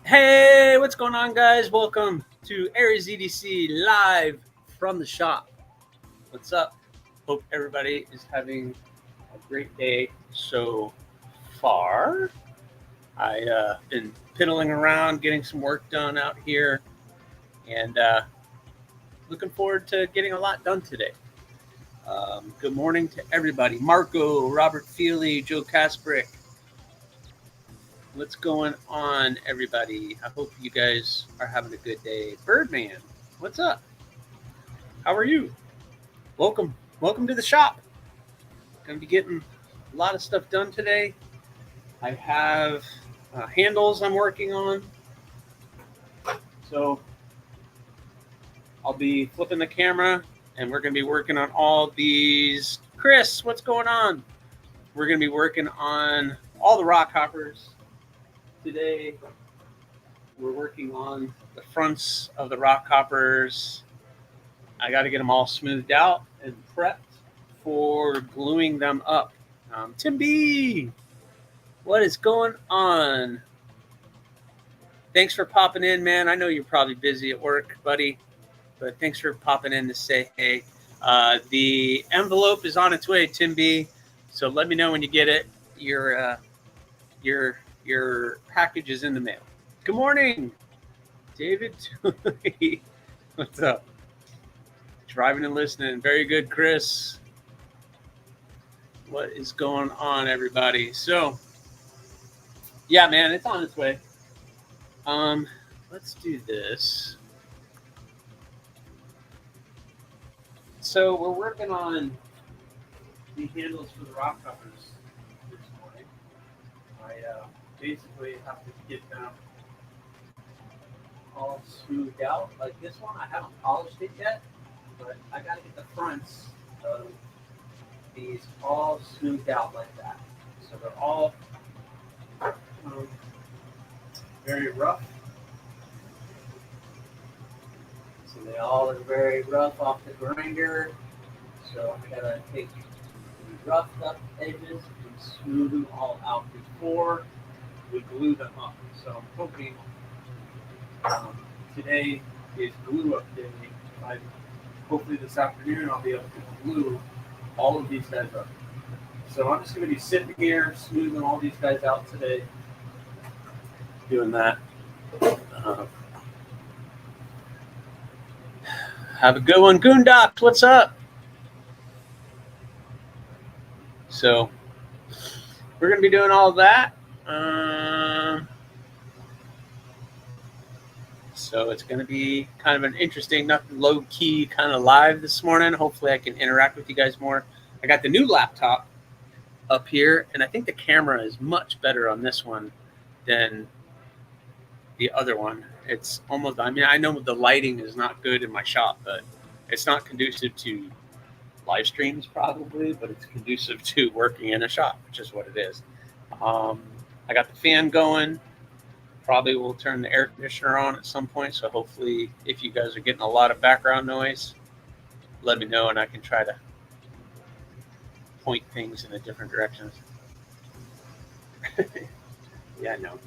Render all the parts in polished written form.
Hey, what's going on, guys? Welcome to AriesEDC live from the shop. What's up? Hope everybody is having a great day so far. I've been piddling around, getting some work done out here, and looking forward to getting a lot done today. Good morning to everybody. Marco, Robert Feely, Joe Kasprick. What's going on, everybody? I hope you guys are having a good day. Birdman, what's up? How are you? Welcome to the shop. Gonna be getting a lot of stuff done today. I have handles I'm working on, so I'll be flipping the camera, and we're gonna be working on all these. Chris, what's going on? We're gonna be working on all the rock hoppers today. We're working on the fronts of the rock hoppers. I got to get them all smoothed out and prepped for gluing them up. Tim B, what is going on? Thanks for popping in, man. I know you're probably busy at work, buddy, but thanks for popping in to say hey. The envelope is on its way, Tim B, so let me know when you get it. Your package is in the mail. Good morning, David. What's up? Driving and listening. Very good, Chris. What is going on, everybody? So, yeah, man, it's on its way. Let's do this. So we're working on the handles for the rock covers this morning. I basically have to get them all smoothed out. Like this one, I haven't polished it yet, but I got to get the fronts of these all smoothed out like that. So they're all very rough. So they all are very rough off the grinder. So I gotta take the roughed up edges and smooth them all out before we glue them up. So I'm hoping today is glue up day. Hopefully this afternoon I'll be able to glue all of these guys up. So I'm just going to be sitting here smoothing all these guys out today, doing that. Have a good one, Goondocks. What's up? So we're going to be doing all that. So it's going to be kind of an interesting, nothing low-key kind of live this morning. Hopefully I can interact with you guys more. I got the new laptop up here, and I think the camera is much better on this one than the other one. It's almost, I mean, I know the lighting is not good in my shop, but it's not conducive to live streams probably, but it's conducive to working in a shop, which is what it is. I got the fan going. Probably will turn the air conditioner on at some point. So hopefully if you guys are getting a lot of background noise, let me know and I can try to point things in a different directions. Yeah, I know.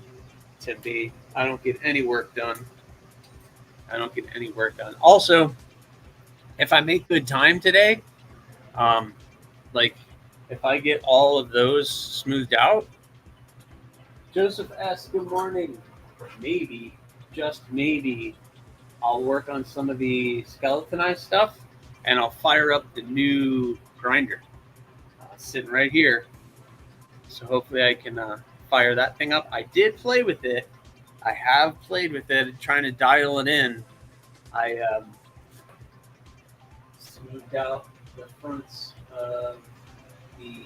Tim B, I don't get any work done. Also, if I make good time today, like if I get all of those smoothed out, Joseph S., good morning. Maybe, just maybe, I'll work on some of the skeletonized stuff and I'll fire up the new grinder sitting right here. So hopefully I can fire that thing up. I did play with it. I have played with it, trying to dial it in. I smoothed out the fronts of the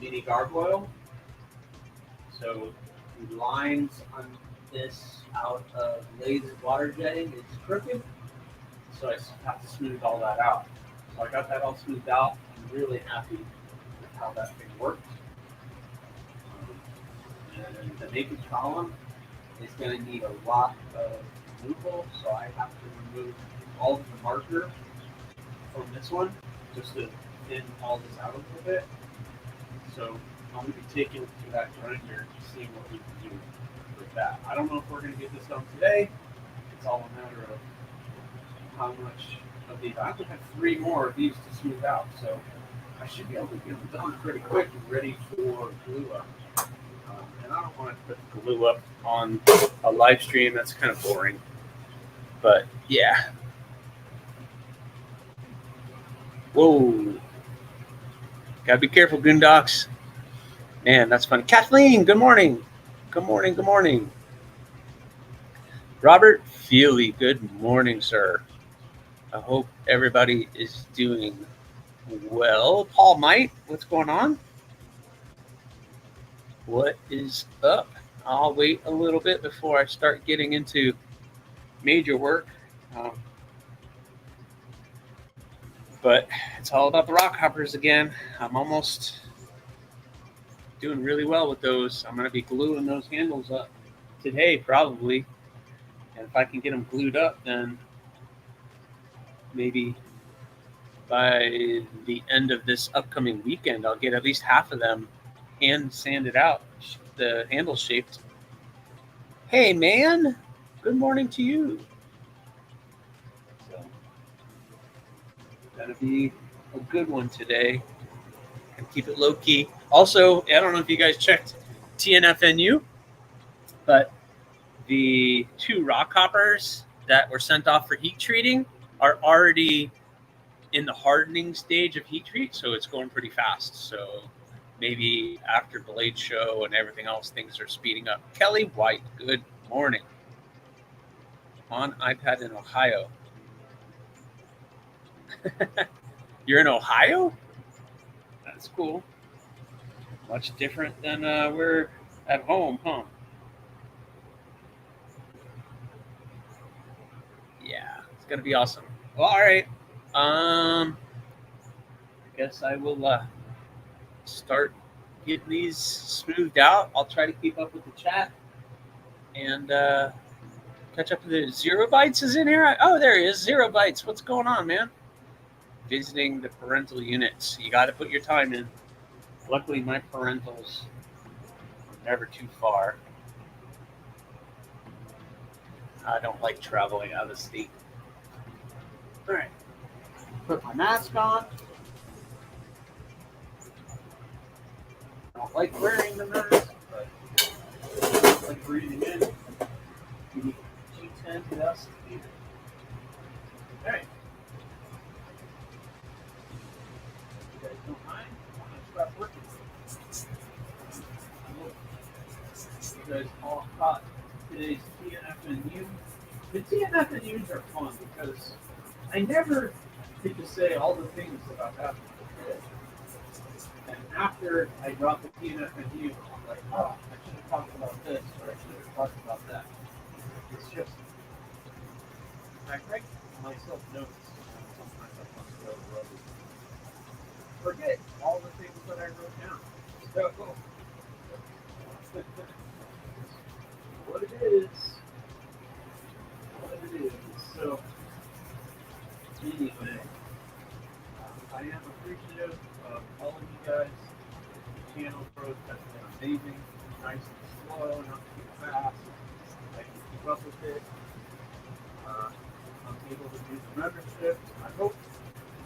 mini gargoyle. So the lines on this out of laser water jetting is crooked, so I have to smooth all that out. So I got that all smoothed out. I'm really happy with how that thing worked. And the naked column is going to need a lot of removal, so I have to remove all of the marker from this one just to thin all this out a little bit. So I'm going to be taking it to that grinder to see what we can do with that. I don't know if we're going to get this done today. It's all a matter of how much of these. I only have 3 more of these to smooth out, so I should be able to get them done pretty quick and ready for glue up. And I don't want to put glue up on a live stream. That's kind of boring. But yeah. Whoa. Gotta be careful, Goondocks. Man, that's funny. Kathleen, good morning. Good morning, good morning. Robert Feely, good morning, sir. I hope everybody is doing well. Paul Might, what's going on? What is up? I'll wait a little bit before I start getting into major work. But it's all about the rock hoppers again. I'm almost doing really well with those. I'm going to be gluing those handles up today, probably. And if I can get them glued up, then maybe by the end of this upcoming weekend, I'll get at least half of them hand sanded out, the handle shaped. Hey, man. Good morning to you. So, gonna be a good one today. And keep it low key. Also, I don't know if you guys checked TNFNU, but the 2 rock hoppers that were sent off for heat treating are already in the hardening stage of heat treat, so it's going pretty fast. So maybe after Blade Show and everything else, things are speeding up. Kelly White, good morning. On iPad in Ohio. You're in Ohio? That's cool. Much different than we're at home, huh? Yeah, it's gonna be awesome. Well, all right. I guess I will start getting these smoothed out. I'll try to keep up with the chat and catch up with the Zero Bytes is in here. Oh, there he is. Zero Bytes. What's going on, man? Visiting the parental units. You got to put your time in. Luckily, my parentals are never too far. I don't like traveling out of state. All right. Put my mask on. I don't like wearing the mask, but I like breathing in. We need G10 to us here. All right. You guys don't mind? I'm going to start working. You guys all caught today's TNFNU. The TNFNUs are fun because I never get to say all the things about that. And after I drop the TNFNU, I'm like, oh, I should have talked about this or I should have talked about that. It's just, I write myself notes. Sometimes I want to go road. Forget all the things that I wrote down. So, what it is. So, anyway, I am appreciative of all of you guys. The channel growth has been amazing, nice and slow, not too fast. I can keep up with it. I'm able to do the membership. I hope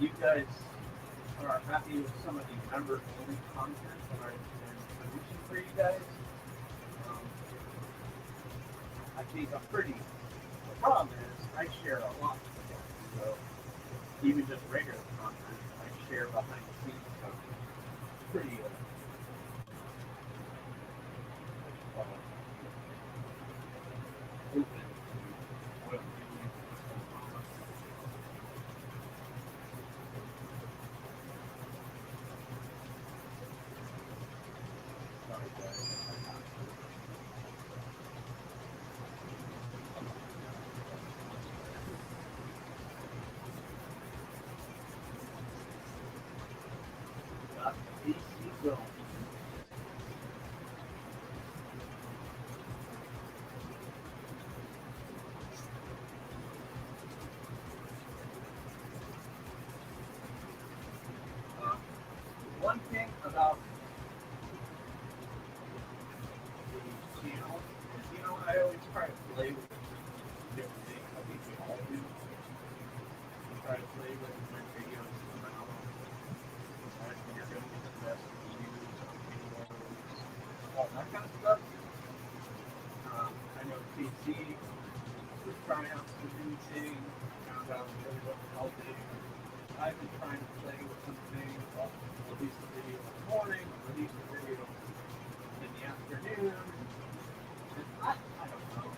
you guys are happy with some of the member-only content that I've been producing for you guys. I think I'm pretty. The problem is I share a lot. So even just regular content, I share behind the scenes. So pretty open. Sorry, guys. play with different things. I think we all do. We try to play with different videos somehow. Right? You're going to get the best views on videos, all that kind of stuff. I know TC was trying out some new things, found out really wasn't helping. I've been trying to play with some things. I'll release a video in the morning, release a video in the afternoon. I don't know.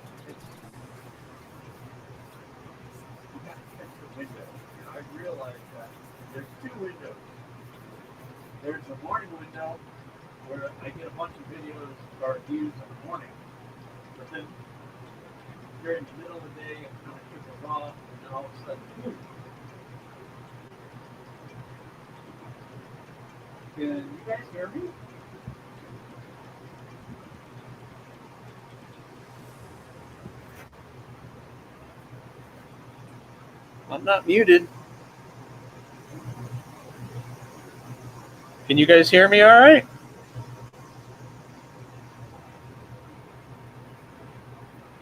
You got to catch the window. And I realized that there's two windows. There's the morning window where I get a bunch of videos or views in the morning. But then during the middle of the day, it kind of trickles off, and then all of a sudden, boom. Can you guys hear me? I'm not muted. Can you guys hear me all right?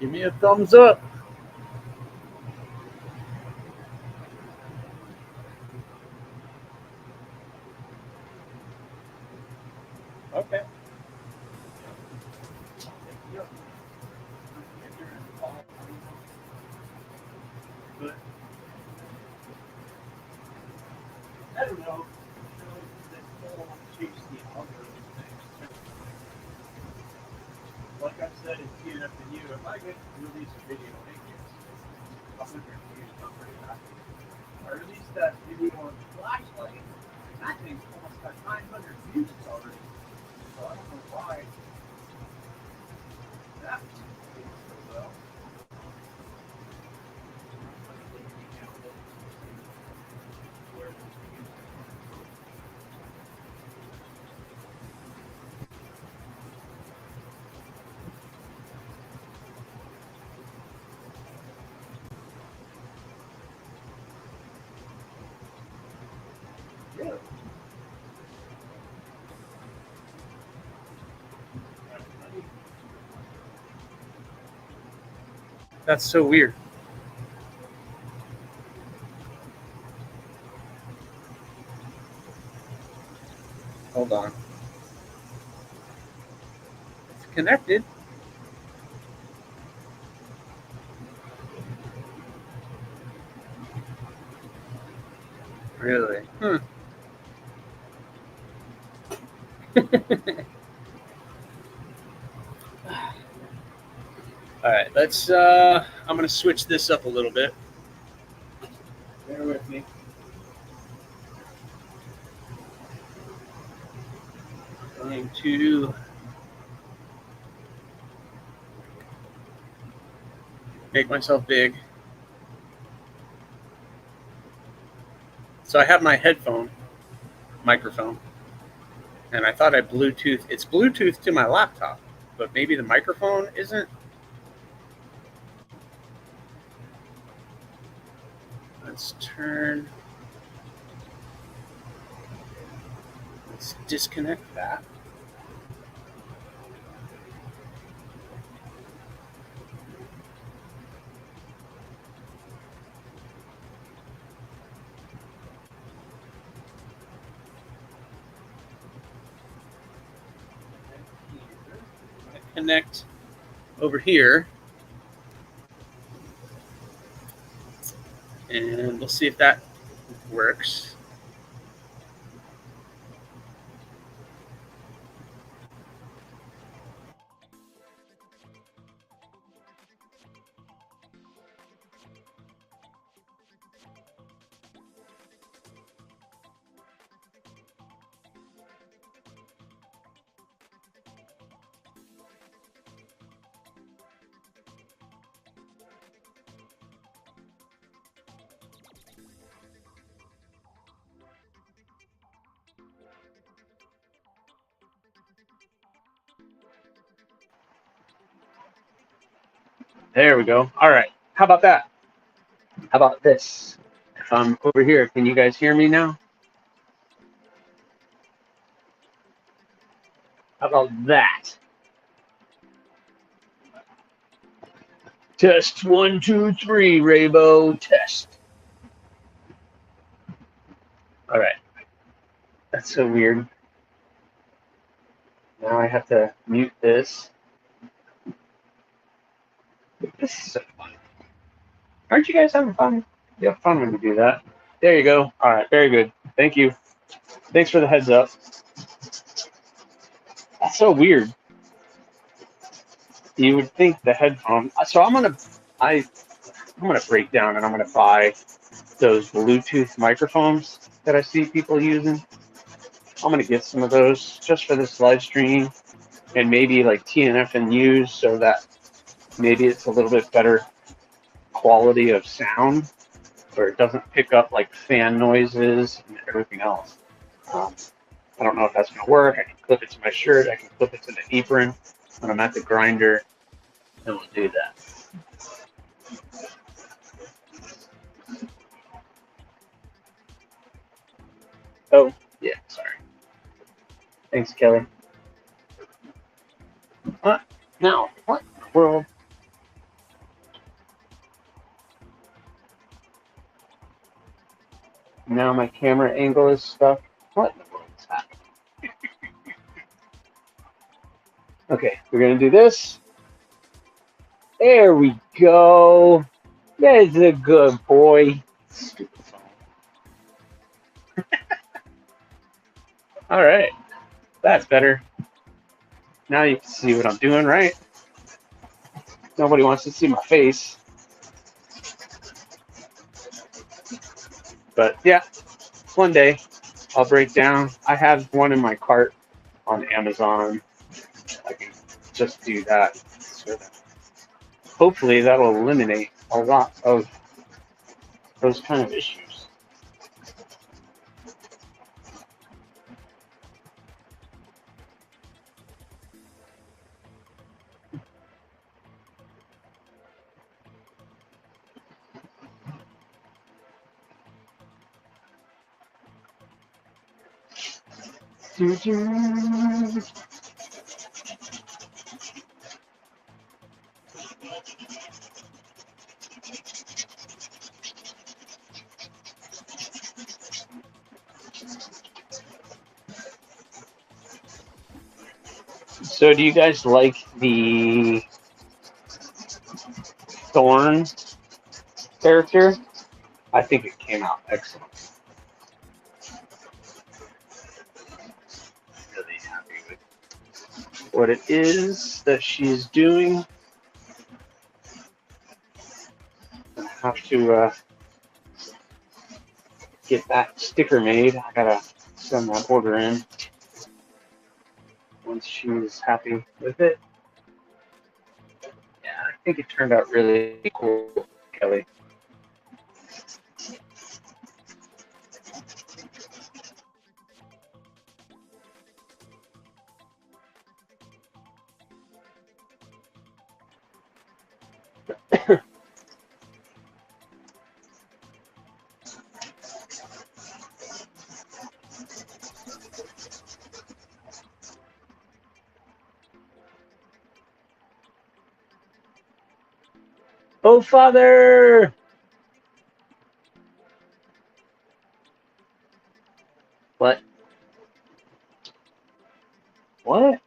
Give me a thumbs up. Okay. But I don't know. This whole chase the algorithm thing. Like I said, it's geared up to you. If I get to release a video and it gets 100 views, I'm pretty happy. I released that video on the flashlight, and that thing's almost got 900 views already. So I don't know why that did so well. Yeah. That's so weird. Hold on. It's connected. Really? All right, let's I'm going to switch this up a little bit. Bear with me. I'm going to make myself big. So I have my headphone microphone, and I thought I Bluetooth. It's Bluetooth to my laptop, but maybe the microphone isn't. Let's disconnect that. Connect over here, and we'll see if that works. There we go. All right. How about that? How about this? If I'm over here, can you guys hear me now? How about that? Test 1, 2, 3, Raybo, test. All right. That's so weird. Now I have to mute this. This is so fun. Aren't you guys having fun? You have fun when you do that. There you go. All right, very good. Thank you. Thanks for the heads up. That's so weird. You would think the headphone. So I'm gonna break down and I'm gonna buy those Bluetooth microphones that I see people using. I'm gonna get some of those just for this live stream, and maybe like TNF and use so that maybe it's a little bit better quality of sound, where it doesn't pick up like fan noises and everything else. I don't know if that's gonna work. I can clip it to my shirt. I can clip it to the apron when I'm at the grinder, and we'll do that. Oh, yeah, sorry. Thanks, Kelly. What? Now, what in the world? Now my camera angle is stuck. What in the world is happening? Okay, we're going to do this. There we go. That's a good boy. Stupid phone. All right, that's better. Now you can see what I'm doing, right? Nobody wants to see my face. But yeah, one day I'll break down. I have one in my cart on Amazon. I can just do that. So that hopefully that will eliminate a lot of those kind of issues. So do you guys like the Thorn character? I think it came out excellent. Really happy with what it is that she's doing. I have to get that sticker made. I gotta send that order in once she's happy with it. Yeah, I think it turned out really cool, Kelly. Oh, Father! What? What?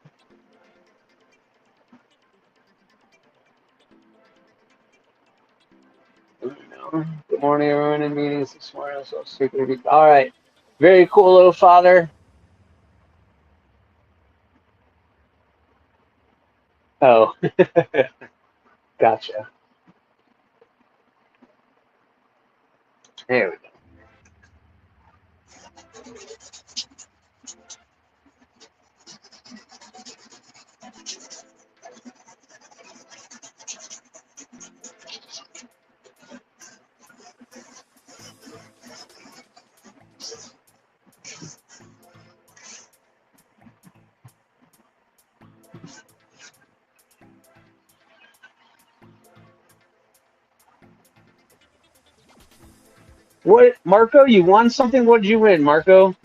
Good morning, everyone in meetings this morning. So secret. All right. Very cool, oh, Father. Oh. Gotcha. There we go. What, Marco? You won something? What did you win, Marco?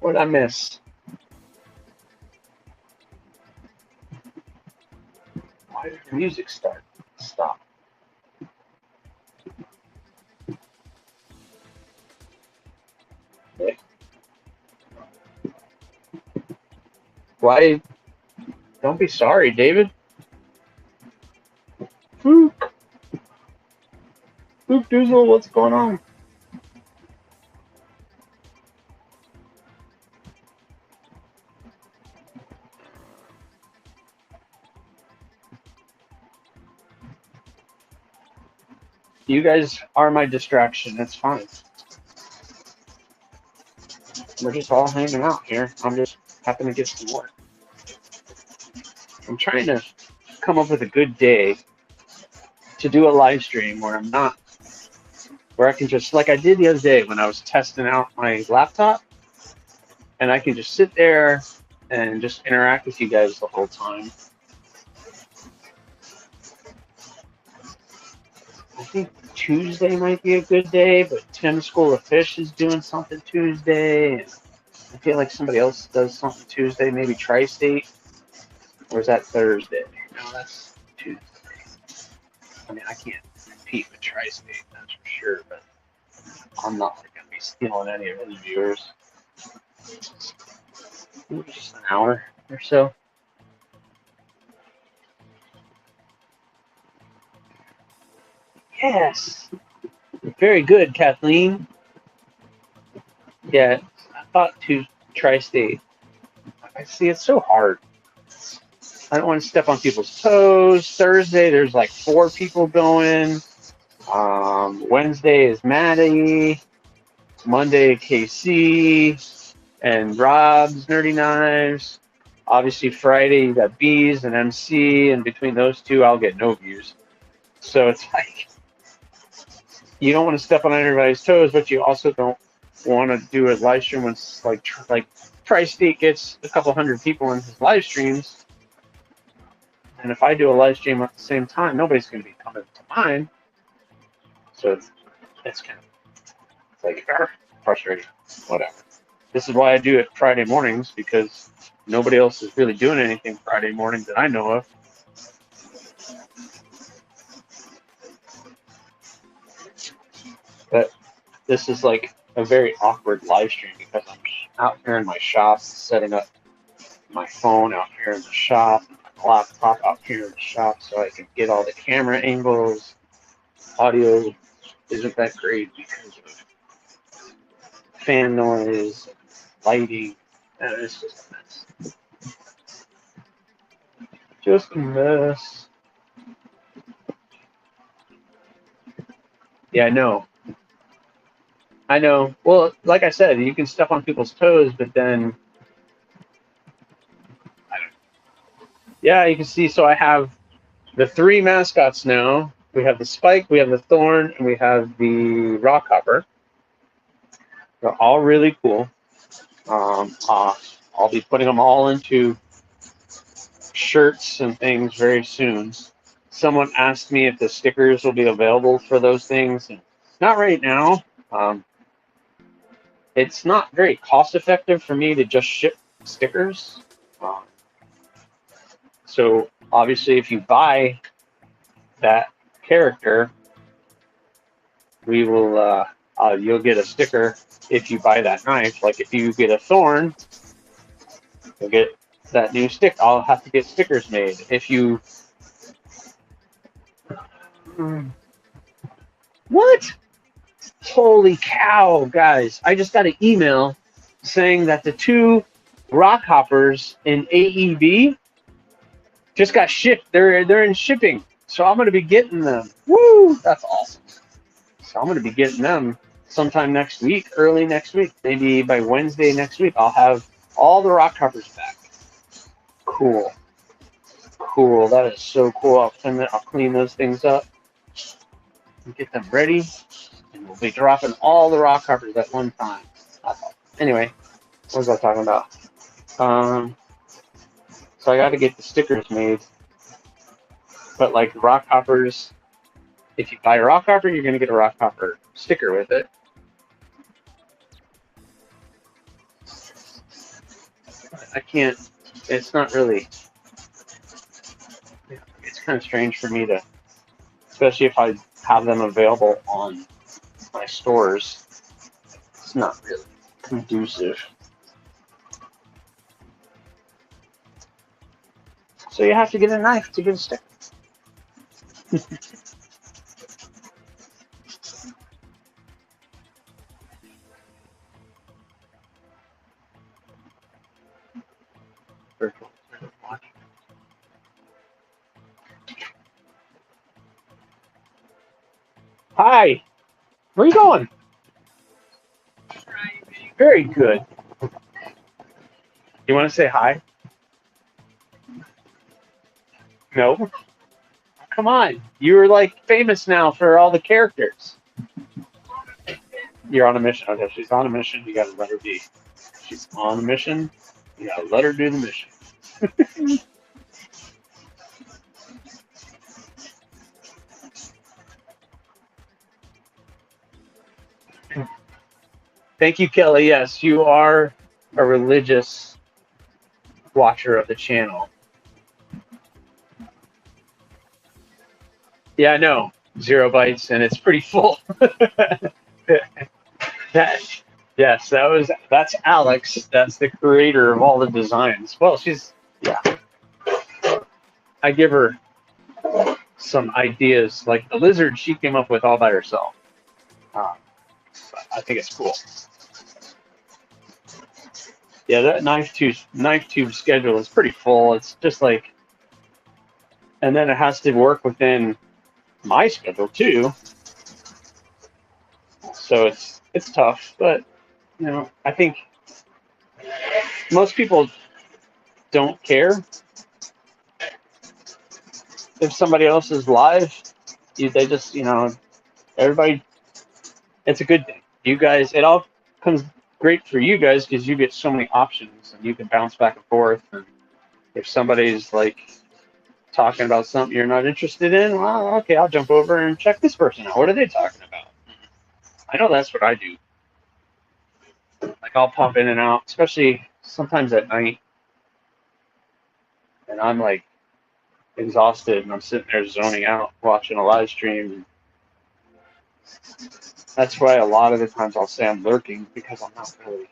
What did I miss? Why did the music stop? Okay. Why? Don't be sorry, David. Fook Doozle, what's going on? You guys are my distraction. It's fine. We're just all hanging out here. I'm just happen to get some work. I'm trying to come up with a good day to do a live stream where I'm not, where I can just, like I did the other day when I was testing out my laptop, and I can just sit there and just interact with you guys the whole time. I think Tuesday might be a good day, but Tim's School of Fish is doing something Tuesday, and I feel like somebody else does something Tuesday, maybe Tri-State, or is that Thursday? No, that's Tuesday. I mean, I can't compete with Tri-State, that's for sure, but I'm not going to be stealing any of his viewers. Just an hour or so. Yes. Very good, Kathleen. Yeah, I thought to Tri-State. I see it's so hard. I don't want to step on people's toes. Thursday, there's like 4 people going. Wednesday is Maddie. Monday, KC. And Rob's Nerdy Knives. Obviously, Friday, you got Bees and MC. And between those two, I'll get no views. So it's like, you don't want to step on everybody's toes, but you also don't want to do a live stream when like Tri-State gets a couple hundred people in his live streams. And if I do a live stream at the same time, nobody's going to be coming to mine. So it's kind of like frustrating. Whatever. This is why I do it Friday mornings, because nobody else is really doing anything Friday morning that I know of. But this is like a very awkward live stream because I'm out here in my shop setting up my phone out here in the shop, my laptop out here in the shop, so I can get all the camera angles. Audio isn't that great because of fan noise, lighting, and it's just a mess. Just a mess. Yeah, I know. I know. Well, like I said, you can step on people's toes, but then yeah, you can see. So I have the 3 mascots now. We have the Spike, we have the Thorn, and we have the Rockhopper. They're all really cool. I'll be putting them all into shirts and things very soon. Someone asked me if the stickers will be available for those things. Not right now. It's not very cost effective for me to just ship stickers. So obviously, if you buy that character, we will you'll get a sticker if you buy that knife. Like if you get a Thorn, you'll get that new stick. I'll have to get stickers made. If you what? Holy cow, guys! I just got an email saying that the 2 Rockhoppers in AEB just got shipped. They're in shipping, so I'm going to be getting them. Woo! That's awesome. So I'm going to be getting them sometime next week, early next week, maybe by Wednesday next week. I'll have all the Rockhoppers back. Cool. Cool. That is so cool. I'll clean those things up and get them ready. And we'll be dropping all the Rockhoppers at one time. Anyway, what was I talking about? So I got to get the stickers made. But like Rockhoppers, if you buy a Rockhopper, you're going to get a Rockhopper sticker with it. I can't, it's not really, it's kind of strange for me to, especially if I have them available on my stores. It's not really conducive. So you have to get a knife to get a sticker. Hi, where are you going? Very good. You want to say hi? No? Come on, you're like famous now for all the characters. You're on a mission. Okay, she's on a mission. You gotta let her be. She's on a mission. You gotta let her do the mission. Thank you, Kelly. Yes, you are a religious watcher of the channel. Yeah, I know. 0 bytes, and it's pretty full. That's Alex. That's the creator of all the designs. Well, yeah. I give her some ideas. Like the lizard, she came up with all by herself. I think it's cool. Yeah, that knife tube schedule is pretty full. It's just like, and then it has to work within my schedule too. So it's tough, but you know, I think most people don't care if somebody else is live. They just, you know, everybody. It's a good thing. You guys, it all comes great for you guys because you get so many options and you can bounce back and forth. And if somebody's like talking about something you're not interested in, well, okay, I'll jump over and check this person out. What are they talking about? I know that's what I do. Like I'll pop in and out, especially sometimes at night, and I'm like exhausted and I'm sitting there zoning out watching a live stream. That's why a lot of the times I'll say I'm lurking because I'm not really.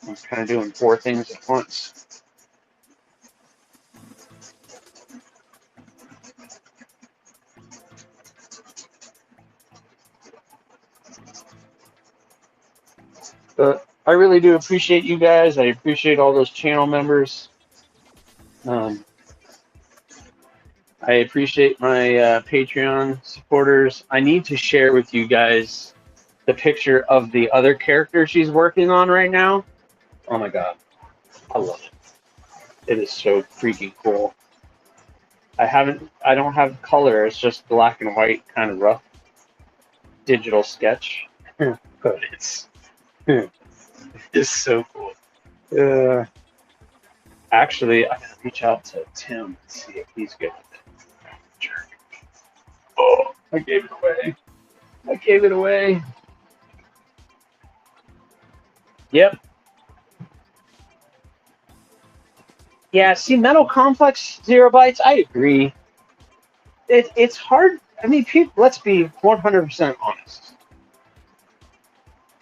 I'm kind of doing 4 things at once. But I really do appreciate you guys. I appreciate all those channel members. I appreciate my Patreon supporters. I need to share with you guys the picture of the other character she's working on right now. Oh my god, I love it. It is so freaking cool. I don't have color. It's just black and white, kind of rough digital sketch. But it's so cool. Actually, I gotta reach out to Tim and see if he's good. Oh, I gave it away. Yep. Yeah, see, Metal Complex 0 bytes, I agree. It's hard. I mean, people, let's be 100% honest.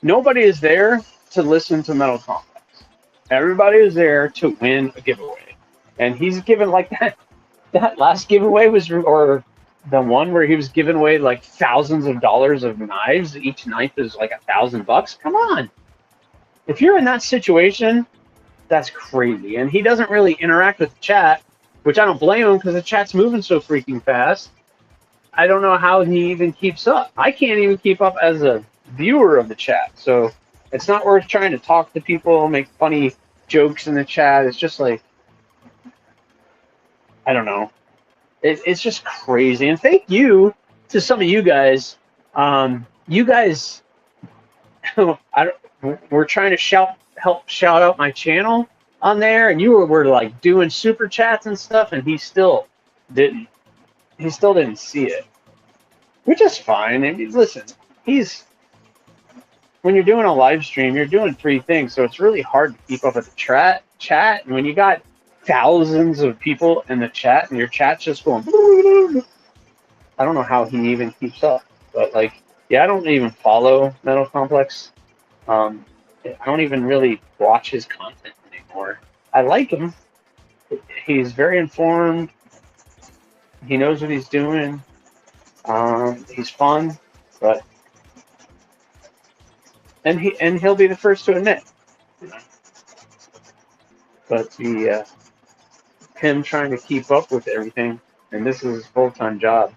Nobody is there to listen to Metal Complex. Everybody is there to win a giveaway. And he's given like that last giveaway was, or the one where he was giving away like thousands of dollars of knives. Each knife is like $1,000. Come on. If you're in that situation, that's crazy. And he doesn't really interact with the chat, which I don't blame him because the chat's moving so freaking fast. I don't know how he even keeps up. I can't even keep up as a viewer of the chat. So it's not worth trying to talk to people, make funny jokes in the chat. It's just like, I don't know. It's just crazy. And thank you to some of you guys. You guys, we're trying to help shout out my channel on there, and you were like doing super chats and stuff, and he still didn't see it, which is fine. I mean, listen, when you're doing a live stream, you're doing 3 things, so it's really hard to keep up with the chat. And when you got thousands of people in the chat, and your chat's just going. I don't know how he even keeps up, but like, yeah, I don't even follow Metal Complex. I don't even really watch his content anymore. I like him. He's very informed. He knows what he's doing. He's fun, but he'll be the first to admit. But him trying to keep up with everything, and this is his full-time job.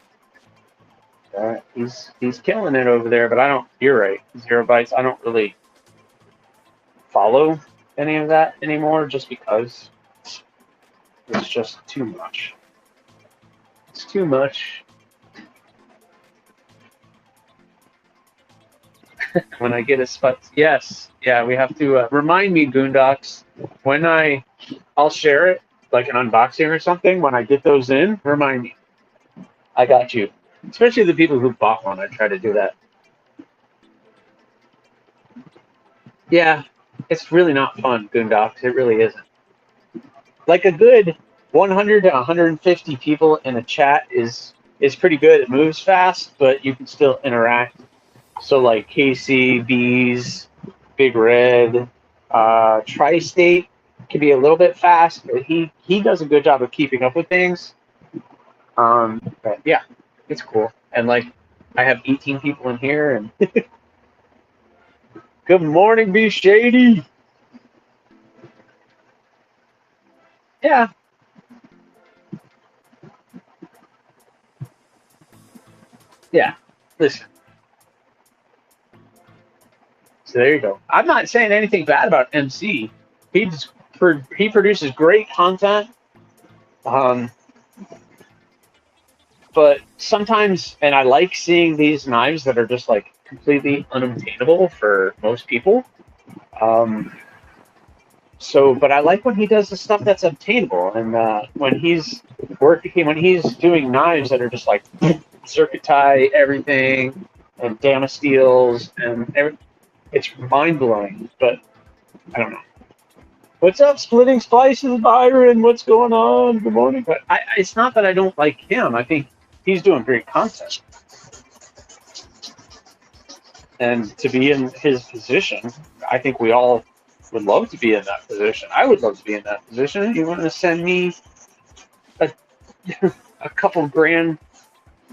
He's killing it over there. But I don't. You're right, Zero Bytes. I don't really follow any of that anymore, just because it's just too much. It's too much. When I get a spot, yes, yeah, we have to remind me, Goondocks, when I'll share it, like an unboxing or something. When I get those in, remind me. I got you. Especially the people who bought one, I try to do that. Yeah, it's really not fun, Goondocks. It really isn't. Like a good 100 to 150 people in a chat is pretty good. It moves fast, but you can still interact. So like KC, Bees, Big Red, Tri-State can be a little bit fast, but he does a good job of keeping up with things. But yeah, it's cool. And like, I have 18 people in here, and good morning, Be Shady. Yeah. Yeah. Listen. So there you go. I'm not saying anything bad about MC. He produces great content. But sometimes, and I like seeing these knives that are just like completely unobtainable for most people. But I like when he does the stuff that's obtainable, and when he's doing knives that are just like circuit tie everything and Damasteels and it's mind blowing. But I don't know. What's up, Splitting Splices, Byron? What's going on? Good morning. But it's not that I don't like him. I think he's doing great content. And to be in his position, I think we all would love to be in that position. I would love to be in that position. You want to send me a couple grand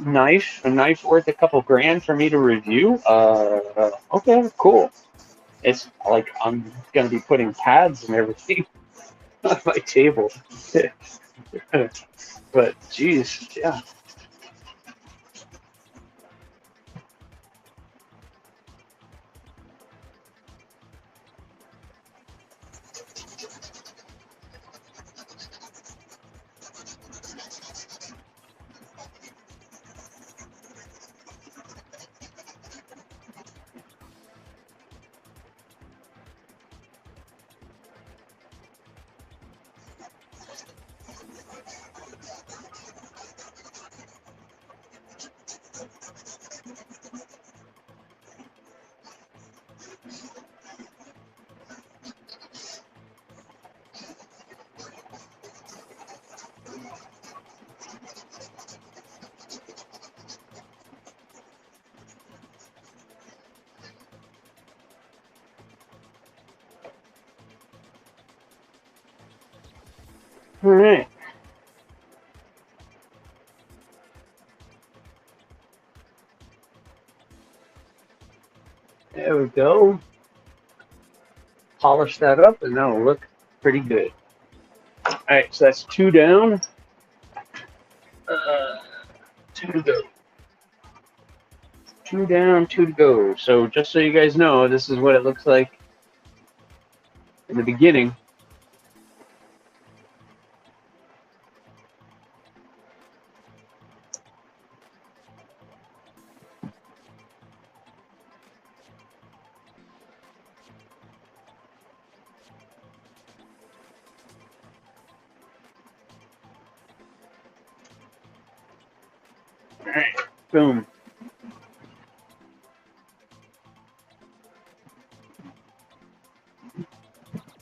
a knife worth a couple grand for me to review? Okay, cool. It's like I'm going to be putting pads and everything on my table. But, geez, yeah. All right. There we go. Polish that up, and that'll look pretty good. All right, so that's 2 down. 2 to go. 2 down, 2 to go. So just so you guys know, this is what it looks like in the beginning. All right, boom.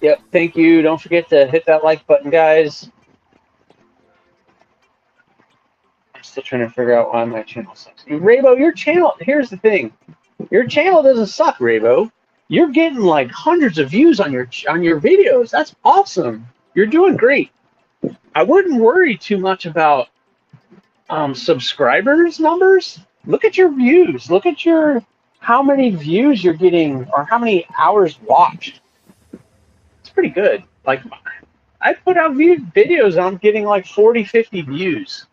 Yep. Thank you. Don't forget to hit that like button, guys. I'm still trying to figure out why my channel sucks. Raybo, your channel, here's the thing. Your channel doesn't suck, Raybo. You're getting like hundreds of views on your videos. That's awesome. You're doing great. I wouldn't worry too much about subscribers numbers. Look at your views. Look at how many views you're getting or how many hours watched. It's pretty good. Like, I put out videos, I'm getting like 40, 50 views.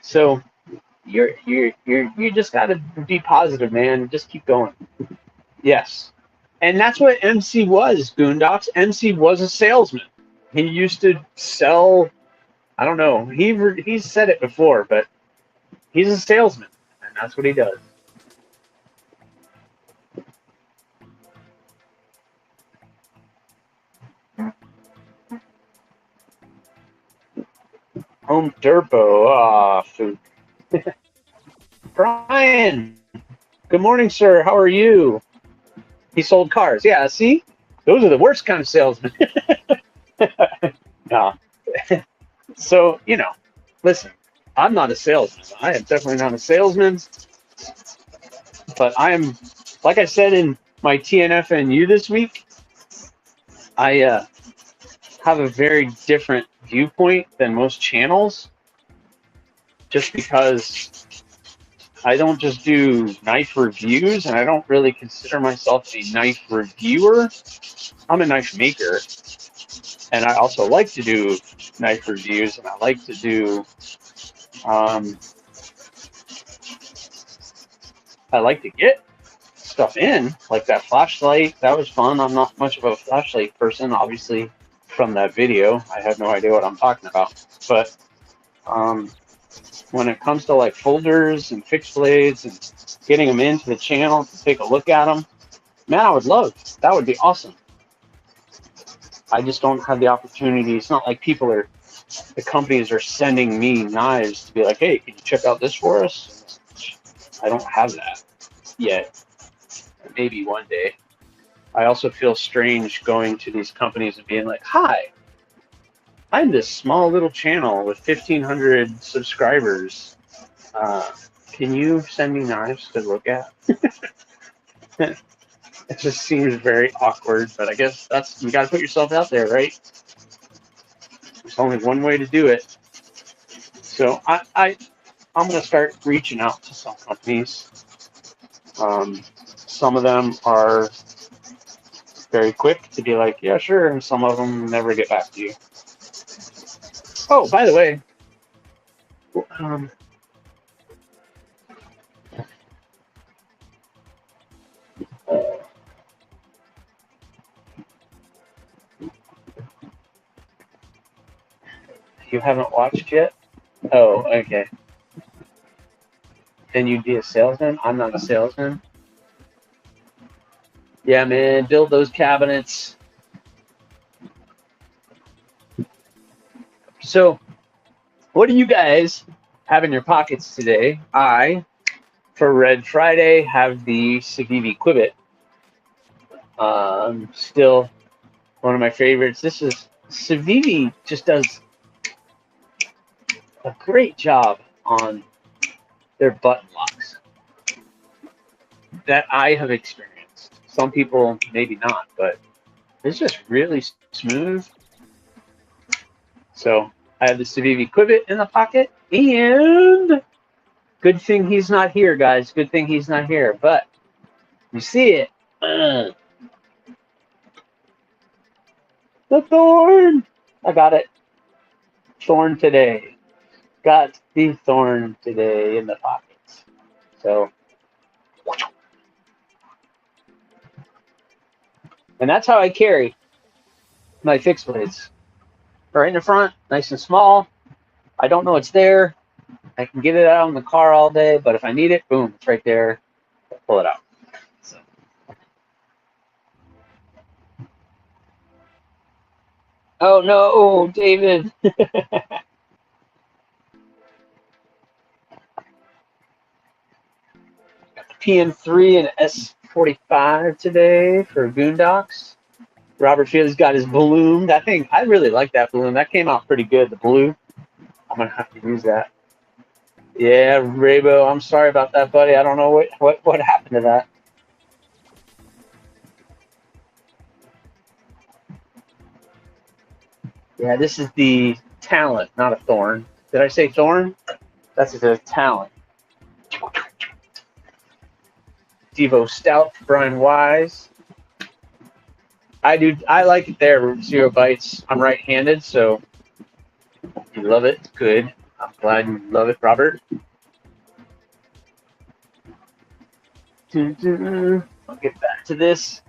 So you just gotta be positive, man. Just keep going. Yes. And that's what MC was, Boondocks. MC was a salesman. He used to sell, I don't know, he's said it before, but he's a salesman, and that's what he does. Home Derpo, food. Brian, good morning, sir. How are you? He sold cars. Yeah, see? Those are the worst kind of salesmen. No. So, listen, I'm not a salesman. I am definitely not a salesman. But I am, like I said in my TNFNU this week, I have a very different viewpoint than most channels, just because I don't just do knife reviews, and I don't really consider myself a knife reviewer. I'm a knife maker, and I also like to do knife reviews, and I like to do I like to get stuff in, like that flashlight. That was fun. I'm not much of a flashlight person, obviously, from that video. I have no idea what I'm talking about. But when it comes to like folders and fixed blades and getting them into the channel to take a look at them, man, I would love. That would be awesome. I just don't have the opportunity. It's not like the companies are sending me knives to be like, hey, can you check out this for us? I don't have that yet. Maybe one day. I also feel strange going to these companies and being like, hi, I'm this small little channel with 1,500 subscribers. Can you send me knives to look at? It just seems very awkward, but I guess you got to put yourself out there, right? There's only one way to do it. So I'm going to start reaching out to some companies. Some of them are very quick to be like, yeah, sure, and some of them never get back to you. Oh, by the way, you haven't watched yet? Oh, okay. Then you'd be a salesman? I'm not a salesman. Yeah, man, build those cabinets. So, what do you guys have in your pockets today? For Red Friday, have the Civivi Quibbit. Still one of my favorites. This is Civivi just does a great job on their button locks that I have experienced. Some people maybe not, but it's just really smooth. So I have the Civivi Quibbit in the pocket, and good thing he's not here, guys. Good thing he's not here, but you see it. The thorn. I got it. Thorn today. Got the thorn today in the pockets. So, and that's how I carry my fixed blades. Right in the front, nice and small. I don't know it's there. I can get it out in the car all day, but if I need it, boom, it's right there. I'll pull it out. So. Oh no, David. Got the PN3 and $145 today for Boondocks. Robert Fields got his balloon. That thing, I really like that balloon. That came out pretty good, the blue. I'm going to have to use that. Yeah, Raybo, I'm sorry about that, buddy. I don't know what happened to that. Yeah, this is the Talent, not a Thorn. Did I say Thorn? That's the Talent. Devo Stout, Brian Wise. I like it there, 0 Bites. I'm right-handed, so you love it. Good. I'm glad you love it, Robert. I'll get back to this.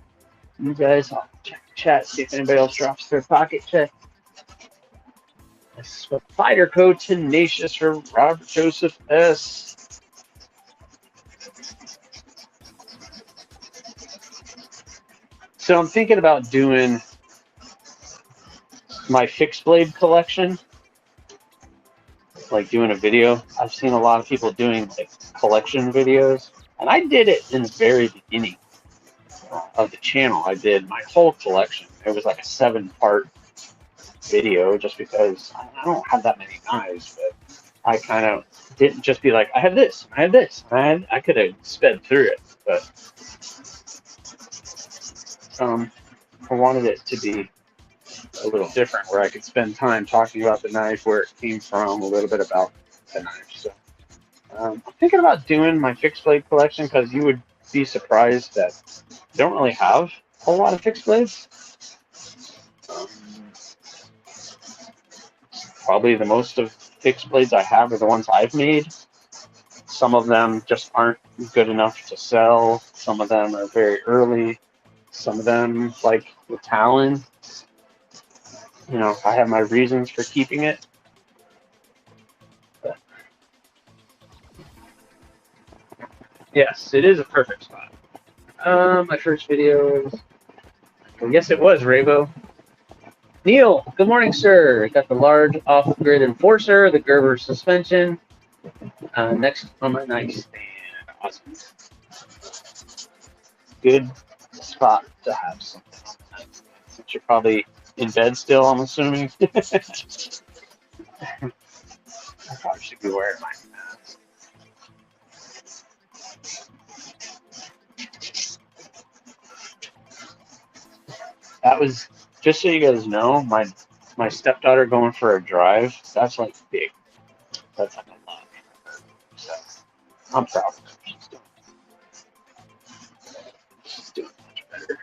You guys, I'll check the chat, see if anybody else drops their pocket check. Fighter Code Tenacious for Robert Joseph S. So I'm thinking about doing my fixed blade collection, like doing a video. I've seen a lot of people doing like collection videos, and I did it in the very beginning of the channel. I did my whole collection. It was like a 7-part video just because I don't have that many knives, but I kind of didn't just be like, I have this, I have this. I could have sped through it, but I wanted it to be a little different, where I could spend time talking about the knife, where it came from, a little bit about the knife. So I'm thinking about doing my fixed blade collection, because you would be surprised that I don't really have a whole lot of fixed blades. Probably the most of fixed blades I have are the ones I've made. Some of them just aren't good enough to sell. Some of them are very early. Some of them, like the Talon, you know, I have my reasons for keeping it. But yes, it is a perfect spot. My first video, I guess it was Raybo. Neil, good morning, sir. Got the large off-grid Enforcer, the Gerber suspension, next on my nightstand. Awesome. Good spot to have something on the nightstand. Since you're probably in bed still, I'm assuming. I probably should be wearing my mask. That was, just so you guys know, my stepdaughter going for a drive. That's like big. That's like a lot. So I'm proud of her. She's doing much better.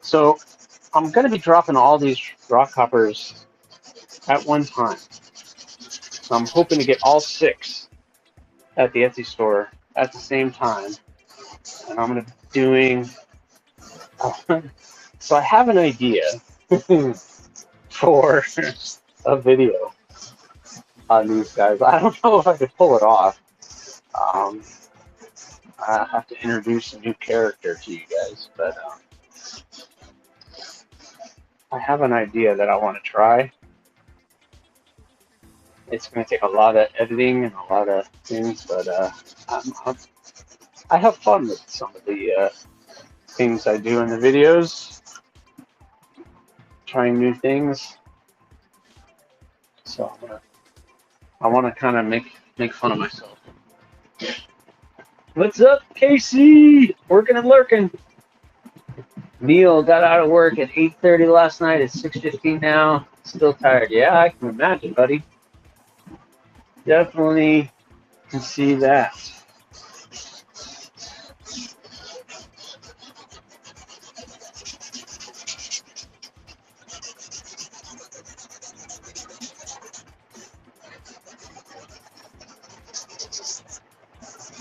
So I'm going to be dropping all these rock hoppers at one time. So I'm hoping to get all 6 at the Etsy store at the same time. And I'm going to be doing... so I have an idea for a video on these guys. I don't know if I could pull it off. I have to introduce a new character to you guys, but I have an idea that I want to try. It's going to take a lot of editing and a lot of things, but I have fun with some of the things I do in the videos. trying new things. So I want to kind of make fun of myself. What's up, Casey? Working and lurking. Neil got out of work at 8:30 last night. It's 6:15 now. Still tired. Yeah, I can imagine, buddy. Definitely can see that.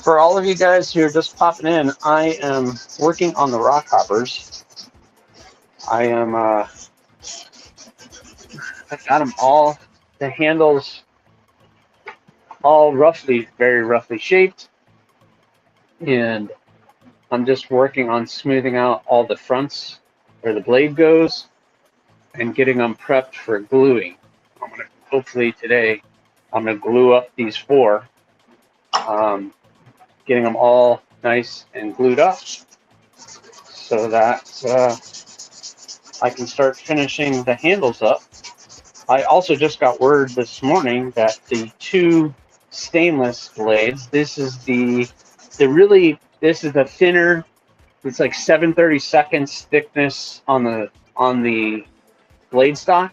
For all of you guys who are just popping in, I am working on the rock hoppers. I got them all, the handles all very roughly shaped. And I'm just working on smoothing out all the fronts where the blade goes and getting them prepped for gluing. Hopefully today, I'm gonna glue up these 4. Getting them all nice and glued up so that I can start finishing the handles up. I also just got word this morning that the 2 stainless blades, this is the thinner, it's like 7/32 thickness on the blade stock.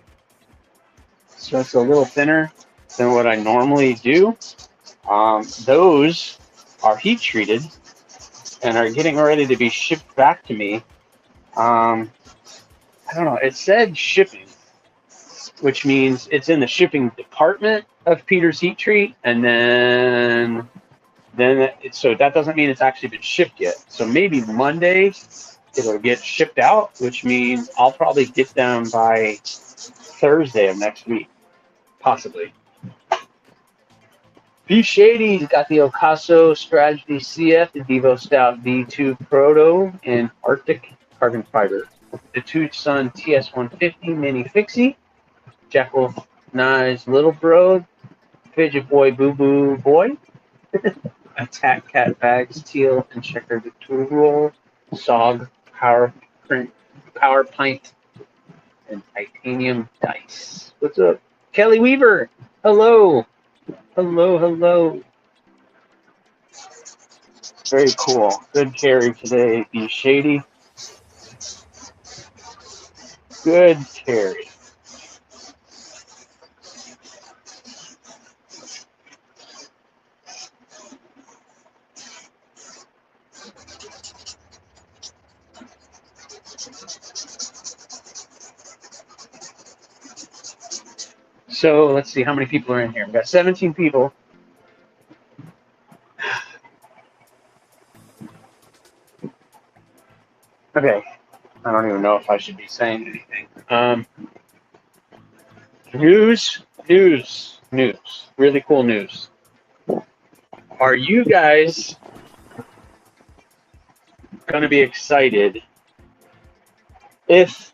So it's a little thinner than what I normally do. Those are heat treated and are getting ready to be shipped back to me. I don't know, it said shipping, which means it's in the shipping department of Peter's Heat Treat, and then so that doesn't mean it's actually been shipped yet. So maybe Monday it'll get shipped out, which means I'll probably get them by Thursday of next week, possibly. B Shady's got the Ocaso Strategy CF, the Devo Stout V2 Proto, and Arctic carbon fiber. The Tucson TS150 Mini Fixie, Jackal Nye's Little Bro, Fidget Boy Boo Boo Boy, Attack Cat Bags, Teal and Checkered Tool Roll, SOG Power Pint, and Titanium Dice. What's up? Kelly Weaver, hello. Hello. Very cool. Good carry today, B Shady. Good carry. So let's see how many people are in here. We've got 17 people. Okay, I don't even know if I should be saying anything. News. Really cool news. Are you guys going to be excited if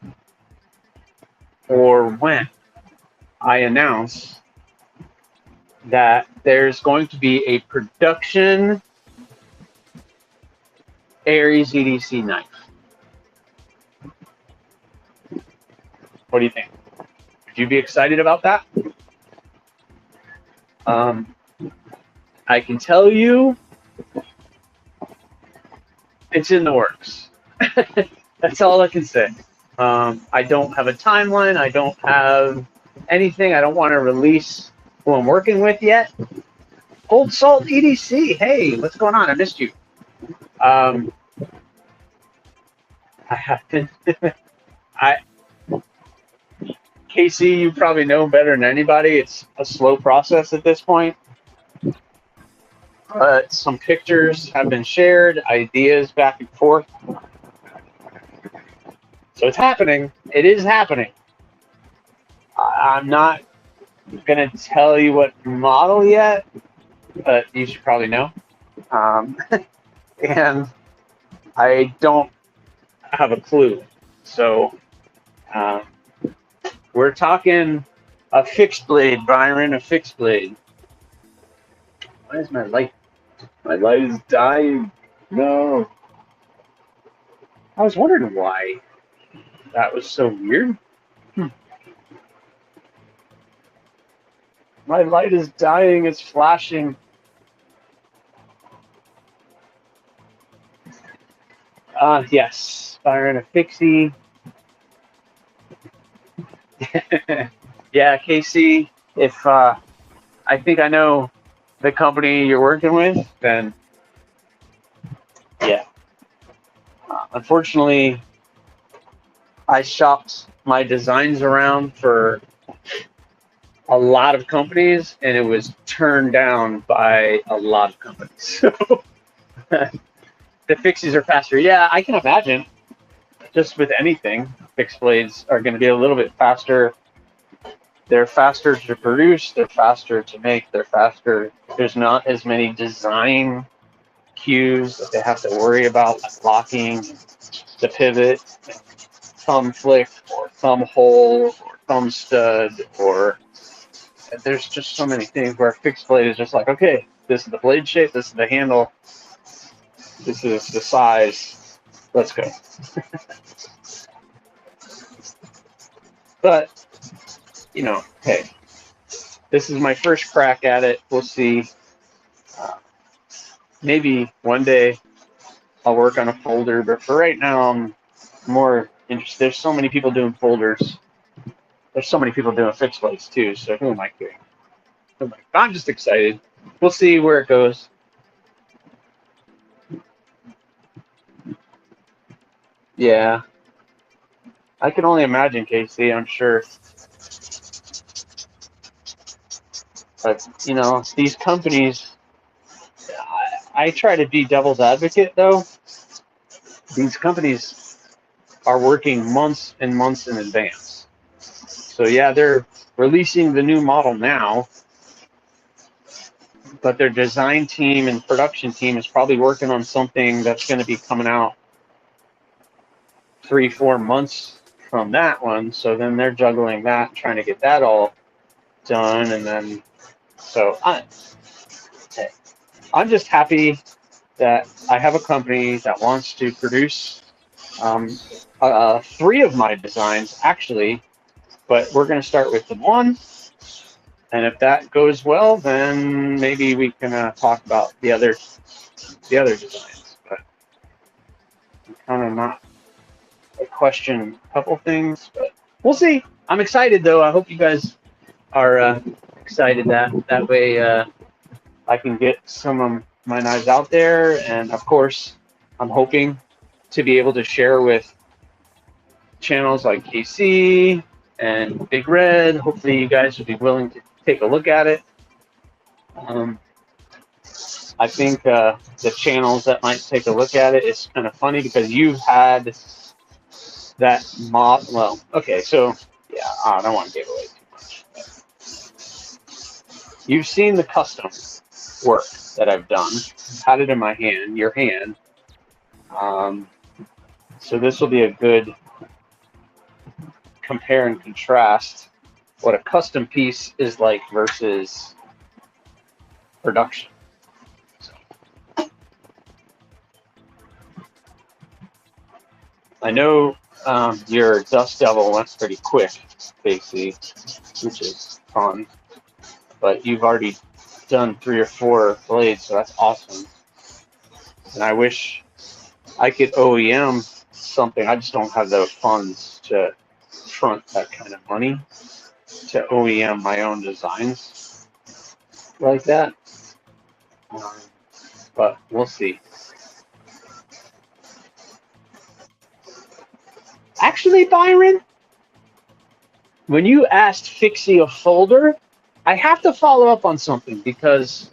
or when I announce that there's going to be a production AriesEDC knife? What do you think? Would you be excited about that? I can tell you it's in the works. That's all I can say. I don't have a timeline. I don't have anything. I don't want to release who I'm working with yet. Old Salt EDC. Hey, what's going on? I missed you. I have been. Casey, you probably know better than anybody. It's a slow process at this point. But some pictures have been shared, ideas back and forth. So it's happening. It is happening. I'm not going to tell you what model yet, but you should probably know. And I don't have a clue. So we're talking a fixed blade, Byron, a fixed blade. Why is my light? My light is dying. No. I was wondering why that was so weird. My light is dying, it's flashing. Yes, firing a fixie. Yeah, Casey, if I think I know the company you're working with, then yeah. Unfortunately, I shopped my designs around for a lot of companies, and it was turned down by a lot of companies. So the fixies are faster. Yeah, I can imagine. Just with anything, fixed blades are going to be a little bit faster. They're faster to produce. They're faster to make. They're faster. There's not as many design cues that they have to worry about, like locking the pivot, thumb flick, or thumb hole, or thumb stud, or there's just so many things where a fixed blade is just like, okay, this is the blade shape, this is the handle, this is the size, let's go. But, you know, hey, this is my first crack at it. We'll see. Maybe one day I'll work on a folder, but for right now, I'm more interested. There's so many people doing folders. There's so many people doing fixed blades too, so who am I kidding? I'm just excited. We'll see where it goes. Yeah. I can only imagine, Casey, I'm sure. But, you know, these companies, I try to be devil's advocate, though. These companies are working months and months in advance. So, yeah, they're releasing the new model now, but their design team and production team is probably working on something that's going to be coming out 3-4 months from that one. So then they're juggling that, trying to get that all done. And then, so I'm just happy that I have a company that wants to produce 3 of my designs, actually, but we're going to start with the 1. And if that goes well, then maybe we can talk about the other designs. But I'm kind of not question a couple things, but we'll see. I'm excited though. I hope you guys are excited. That way I can get some of my knives out there, and of course, I'm hoping to be able to share with channels like KC and Big Red. Hopefully, you guys will be willing to take a look at it. I think the channels that might take a look at it is kind of funny because you've had that mod. Well, okay, so yeah, I don't want to give away too much. You've seen the custom work that I've done. I've had it in my hand, your hand. So this will be a good compare and contrast what a custom piece is like versus production. So, I know your Dust Devil went pretty quick, Casey, which is fun, but you've already done 3 or 4 blades, so that's awesome. And I wish I could OEM something. I just don't have the funds to front that kind of money to OEM my own designs like that. But we'll see. Actually, Byron, when you asked Fixie a folder, I have to follow up on something, because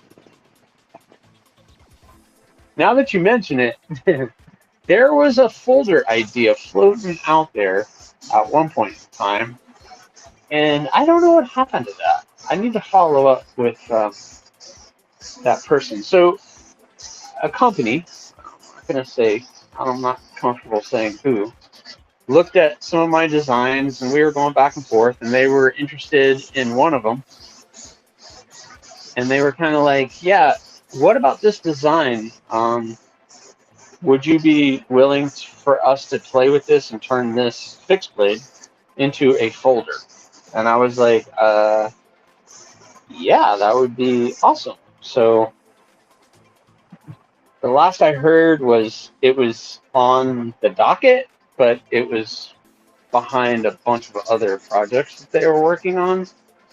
now that you mention it, there was a folder idea floating out there at one point in time, and I don't know what happened to that. I need to follow up with that person. So a company, I'm going to say, I'm not comfortable saying who, looked at some of my designs, and we were going back and forth, and they were interested in one of them. And they were kind of like, yeah, what about this design? Would you be willing for us to play with this and turn this fixed blade into a folder. And I was like, yeah, that would be awesome. So the last I heard was it was on the docket, but it was behind a bunch of other projects that they were working on.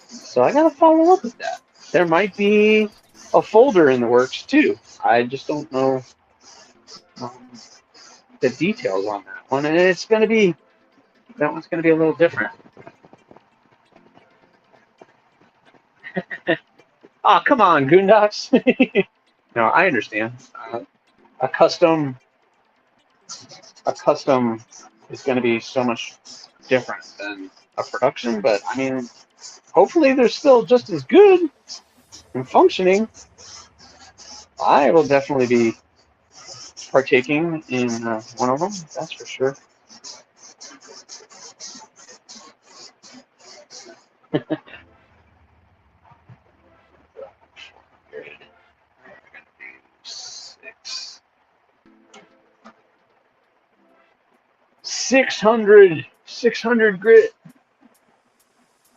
So I gotta follow up with that. There might be a folder in the works too. I just don't know the details on that one, and it's gonna be that one's gonna be a little different. Oh, come on, Goondocks. No, I understand. A custom is going to be so much different than a production, but I mean, hopefully they're still just as good and functioning. I will definitely be partaking in one of them, that's for sure. Six hundred grit.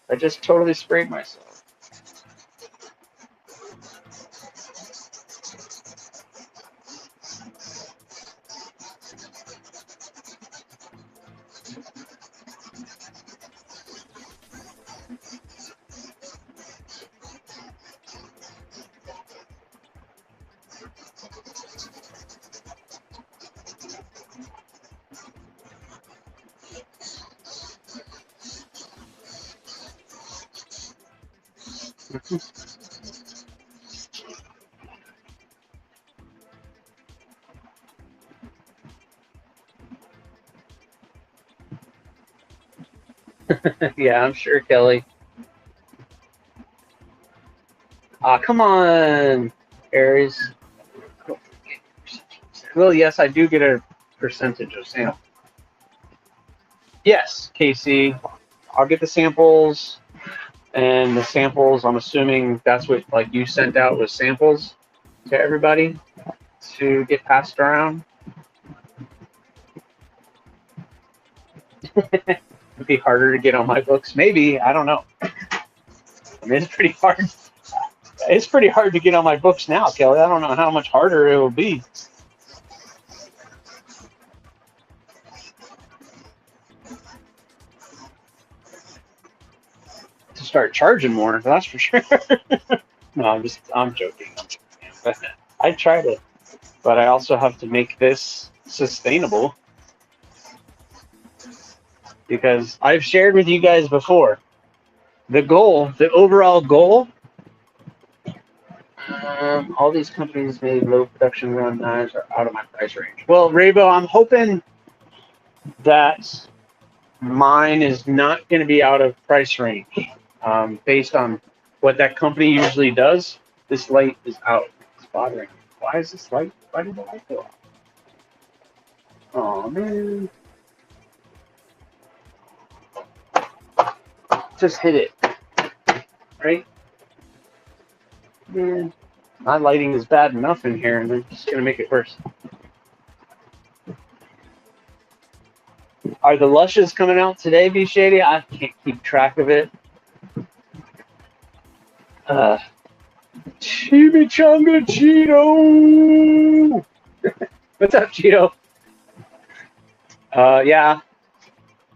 I just totally sprayed myself. Yeah, I'm sure, Kelly. Come on, Aries. Well, yes, I do get a percentage of sample. Yes, Casey. I'll get the samples, and the samples, I'm assuming that's what like you sent out was samples to everybody to get passed around. It'd be harder to get on my books, maybe. I don't know. I mean, it's pretty hard. It's pretty hard to get on my books now, Kelly. I don't know how much harder it will be. To start charging more, that's for sure. No, I'm joking. I tried it, but I also have to make this sustainable because I've shared with you guys before the goal, the overall goal. All these companies made low production run knives are out of my price range. Well, Raybo, I'm hoping that mine is not going to be out of price range based on what that company usually does. This light is out. It's bothering me. Why is this light? Why did the light go off? Oh, man. Just hit it. Right? Man, my lighting is bad enough in here, and they're just going to make it worse. Are the Lushes coming out today, B Shady? I can't keep track of it. Chimichanga Cheeto! What's up, Cheeto? Yeah.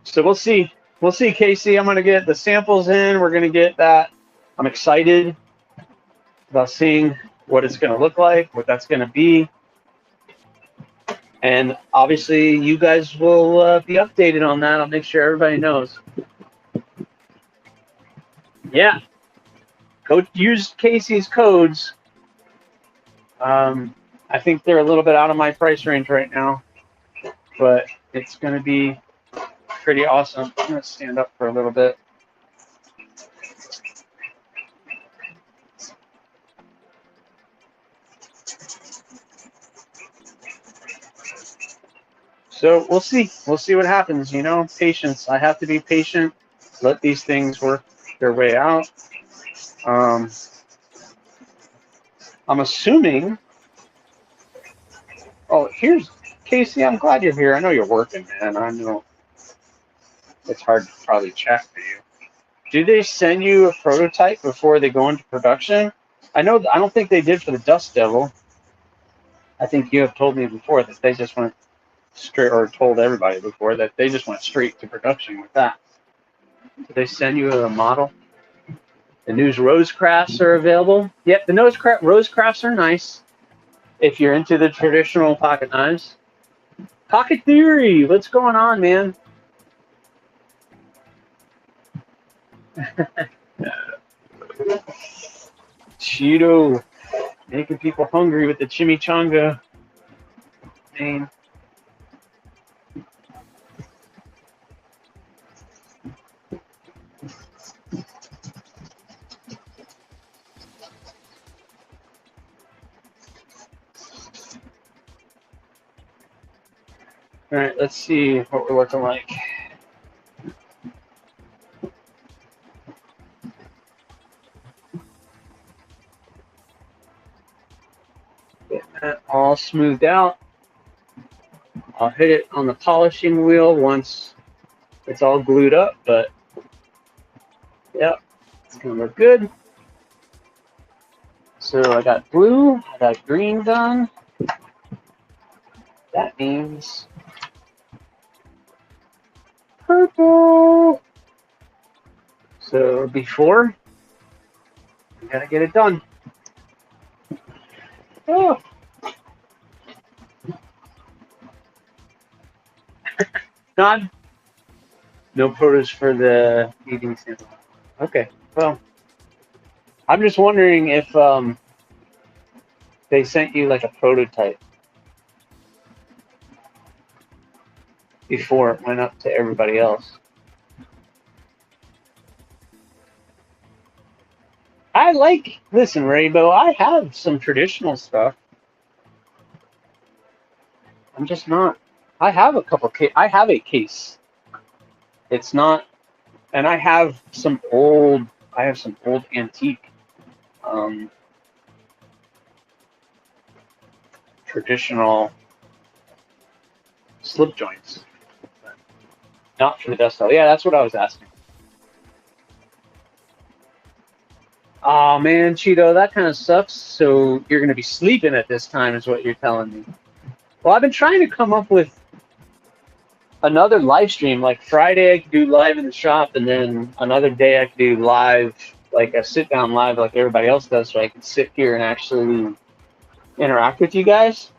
So we'll see. We'll see, Casey. I'm going to get the samples in. We're going to get that. I'm excited about seeing what it's going to look like, what that's going to be. And obviously, you guys will be updated on that. I'll make sure everybody knows. Yeah. Go use Casey's codes. I think they're a little bit out of my price range right now, but it's going to be pretty awesome. I'm going to stand up for a little bit. So we'll see. We'll see what happens. You know, patience. I have to be patient. Let these things work their way out. I'm assuming. Oh, here's Casey. I'm glad you're here. I know you're working, man. I know. it's hard to probably check for you. Do they send you a prototype before they go into production? I don't think they did for the Dust Devil. I think you have told me before that they just went straight, or told everybody before that they just went straight to production with that. Did they send you a model? The news Rose Crafts are available. Yep, the Rose Crafts are nice if you're into the traditional pocket knives. Pocket Theory, what's going on, man? Cheeto, making people hungry with the chimichanga. Man. All right, let's see what we're looking like. Getting that all smoothed out. I'll hit it on the polishing wheel once it's all glued up, but yep, it's gonna look good. So I got blue, I got green done. That means purple. So before, we gotta get it done. Oh. None? No photos for the eating sample. Okay, well, I'm just wondering if they sent you like a prototype before it went up to everybody else. Listen, Rainbow, I have some traditional stuff. I'm just not, I have a case. It's not, and I have some old antique traditional slip joints. Not for the dust cell. Yeah, that's what I was asking. Oh man, Cheeto, that kind of sucks. So you're going to be sleeping at this time is what you're telling me. Well, I've been trying to come up with another live stream. Like Friday I could do live in the shop, and then another day I could do live, like a sit down live like everybody else does, so I could sit here and actually interact with you guys.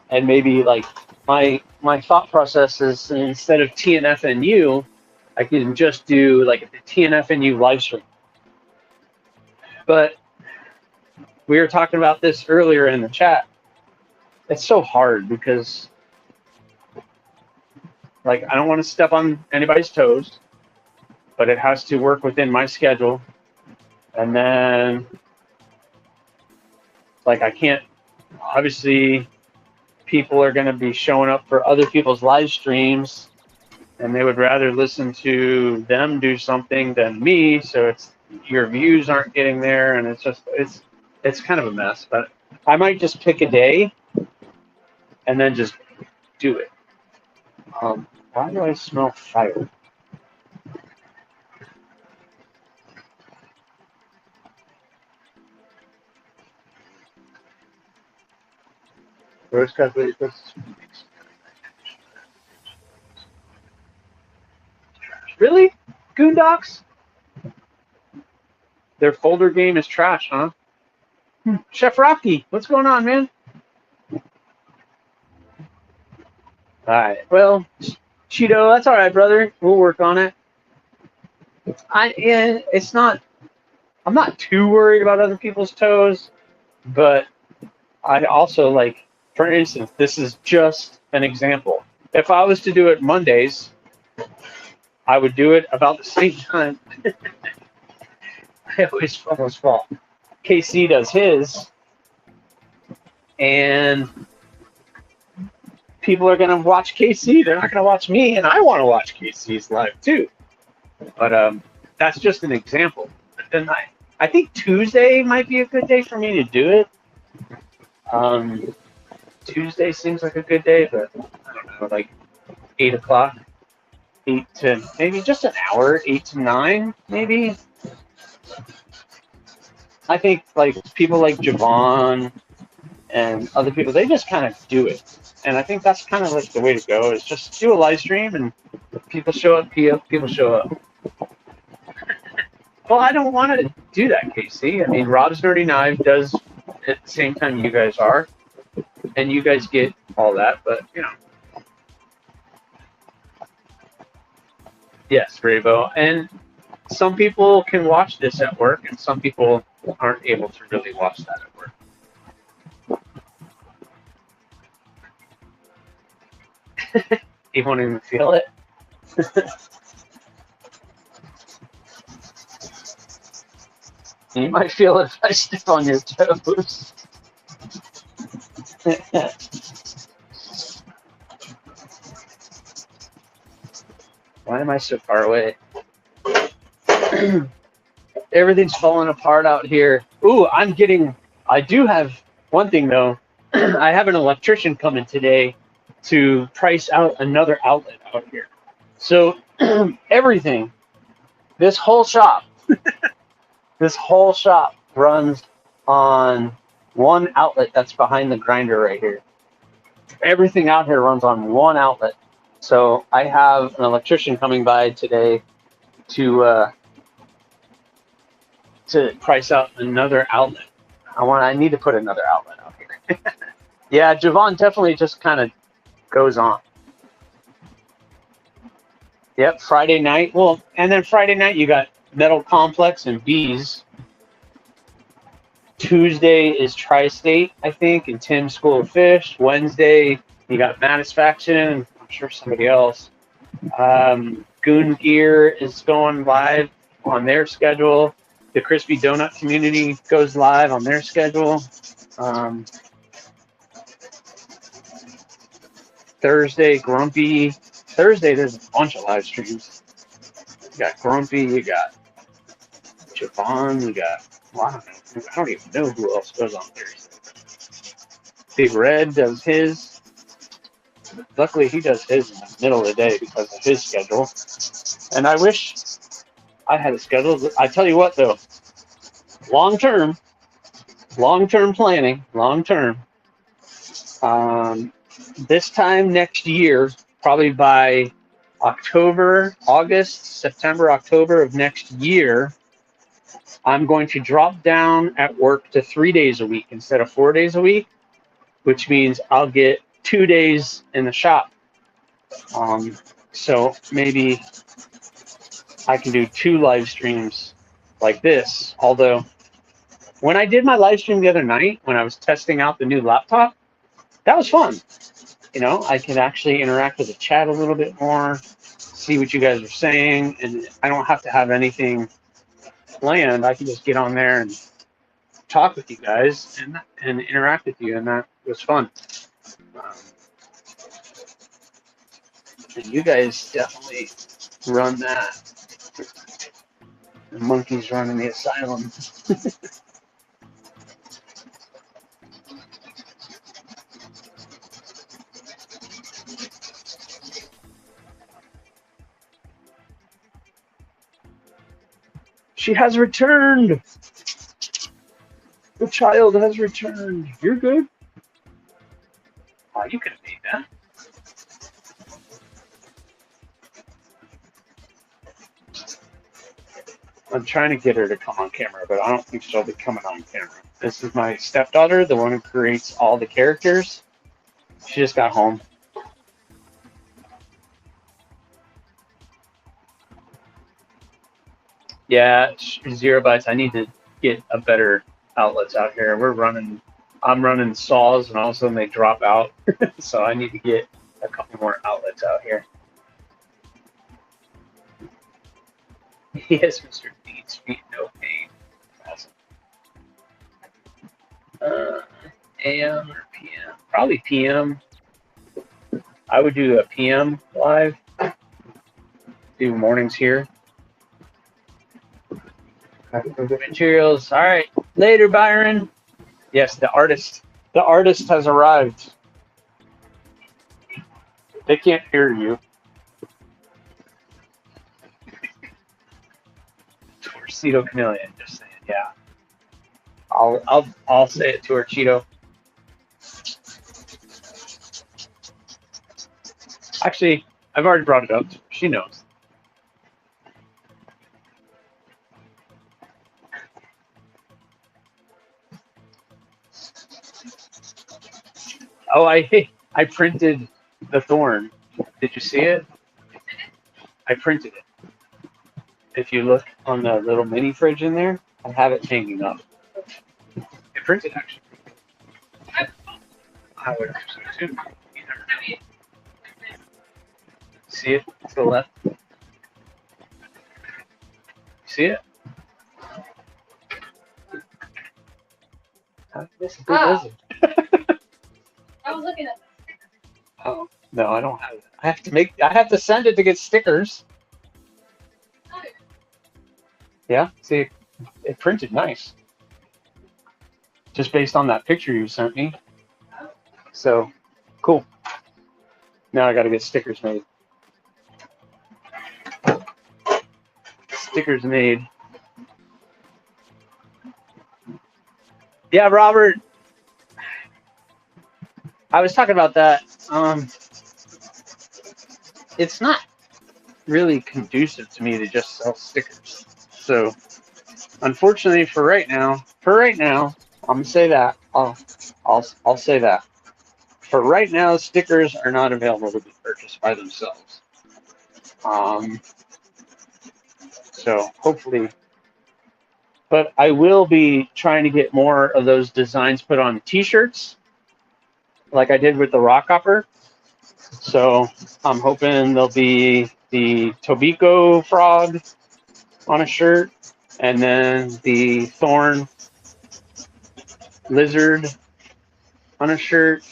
And maybe like my thought process is, instead of TNFNU, I can just do like a TNFNU live stream. But we were talking about this earlier in the chat. It's so hard because, like, I don't want to step on anybody's toes, but it has to work within my schedule. And then, like, I can't, obviously, people are going to be showing up for other people's live streams, and they would rather listen to them do something than me. So it's, your views aren't getting there, and it's just, it's kind of a mess. But I might just pick a day and then just do it. Why do I smell fire? Really? Goondocks? Their folder game is trash, huh? Chef Rocky, what's going on, man? All right. Well, Cheeto, that's all right, brother. We'll work on it. It's not. I'm not too worried about other people's toes, but I also, like, for instance, this is just an example. If I was to do it Mondays, I would do it about the same time. I always almost fall. KC does his, and people are going to watch KC. They're not going to watch me, and I want to watch KC's live too. But that's just an example. But then I think Tuesday might be a good day for me to do it. Tuesday seems like a good day, but I don't know, like 8 o'clock. 8 to maybe just an hour, 8 to 9, maybe. I think like people like Javon and other people, they just kind of do it. And I think that's kind of like the way to go, is just do a live stream and people show up, people show up. Well, I don't want to do that, Casey. I mean, Rob's Nerdy Knife does at the same time you guys are, and you guys get all that, but, you know. Yes, Bravo. And some people can watch this at work, and some people aren't able to really watch that at work. You won't even feel it. You might feel it if I step on your toes. Why am I so far away? Everything's falling apart out here. Ooh, I do have one thing though. I have an electrician coming today to price out another outlet out here. So everything, this whole shop, runs on one outlet that's behind the grinder right here. Everything out here runs on one outlet. So I have an electrician coming by today to price out another outlet. I need to put another outlet out here. Yeah, Javon definitely just kind of goes on. Yep, Friday night. Well, and then Friday night you got Metal Complex and Bees. Tuesday is Tri-State, I think, and Tim's School of Fish. Wednesday you got Matisfaction. I'm sure somebody else. Goon Gear is going live on their schedule. The Crispy Donut Community goes live on their schedule. Thursday, Grumpy. Thursday, there's a bunch of live streams. You got Grumpy, you got Javon, you got, well, I don't even know who else goes on Thursday. Big Red does his. Luckily, he does his in the middle of the day because of his schedule. And I wish I had a schedule. I tell you what, though, long-term planning, this time next year, probably by September, October of next year, I'm going to drop down at work to 3 days a week instead of 4 days a week, which means I'll get 2 days in the shop. So maybe I can do 2 live streams like this. Although when I did my live stream the other night, when I was testing out the new laptop, that was fun. You know, I could actually interact with the chat a little bit more, see what you guys are saying, and I don't have to have anything planned. I can just get on there and talk with you guys and interact with you, and that was fun. And you guys definitely run that. The monkeys running the asylum. She has returned. The child has returned. You're good. Oh, you could have made that. I'm trying to get her to come on camera, but I don't think she'll be coming on camera. This is my stepdaughter, the one who creates all the characters. She just got home. Yeah, 0 bytes. I need to get a better outlets out here. I'm running saws, and all of a sudden they drop out. So I need to get a couple more outlets out here. Yes, Mr. Beats, feet, no pain. Awesome. AM or PM? Probably PM. I would do a PM live. Do mornings here. Materials. All right. Later, Byron. Yes, the artist has arrived. They can't hear you. Cheeto Chameleon. Just saying, yeah. I'll say it to her, Cheeto. Actually, I've already brought it up. She knows. Oh, I printed the thorn. Did you see it? I printed it. If you look on the little mini fridge in there, I have it hanging up. I printed actually. I would actually too. See it to the left? See it? This is good. I was looking at that. Oh no, I don't have it. I have to send it to get stickers. Yeah, see, it printed nice. Just based on that picture you sent me. So, cool. Now I got to get stickers made. Stickers made. Yeah, Robert. I was talking about that. It's not really conducive to me to just sell stickers. So, unfortunately, for right now, I'm gonna say that. I'll say that. For right now, stickers are not available to be purchased by themselves. So hopefully, but I will be trying to get more of those designs put on T-shirts, like I did with the rock hopper. So I'm hoping there'll be the Tobiko frog on a shirt, and then the thorn lizard on a shirt,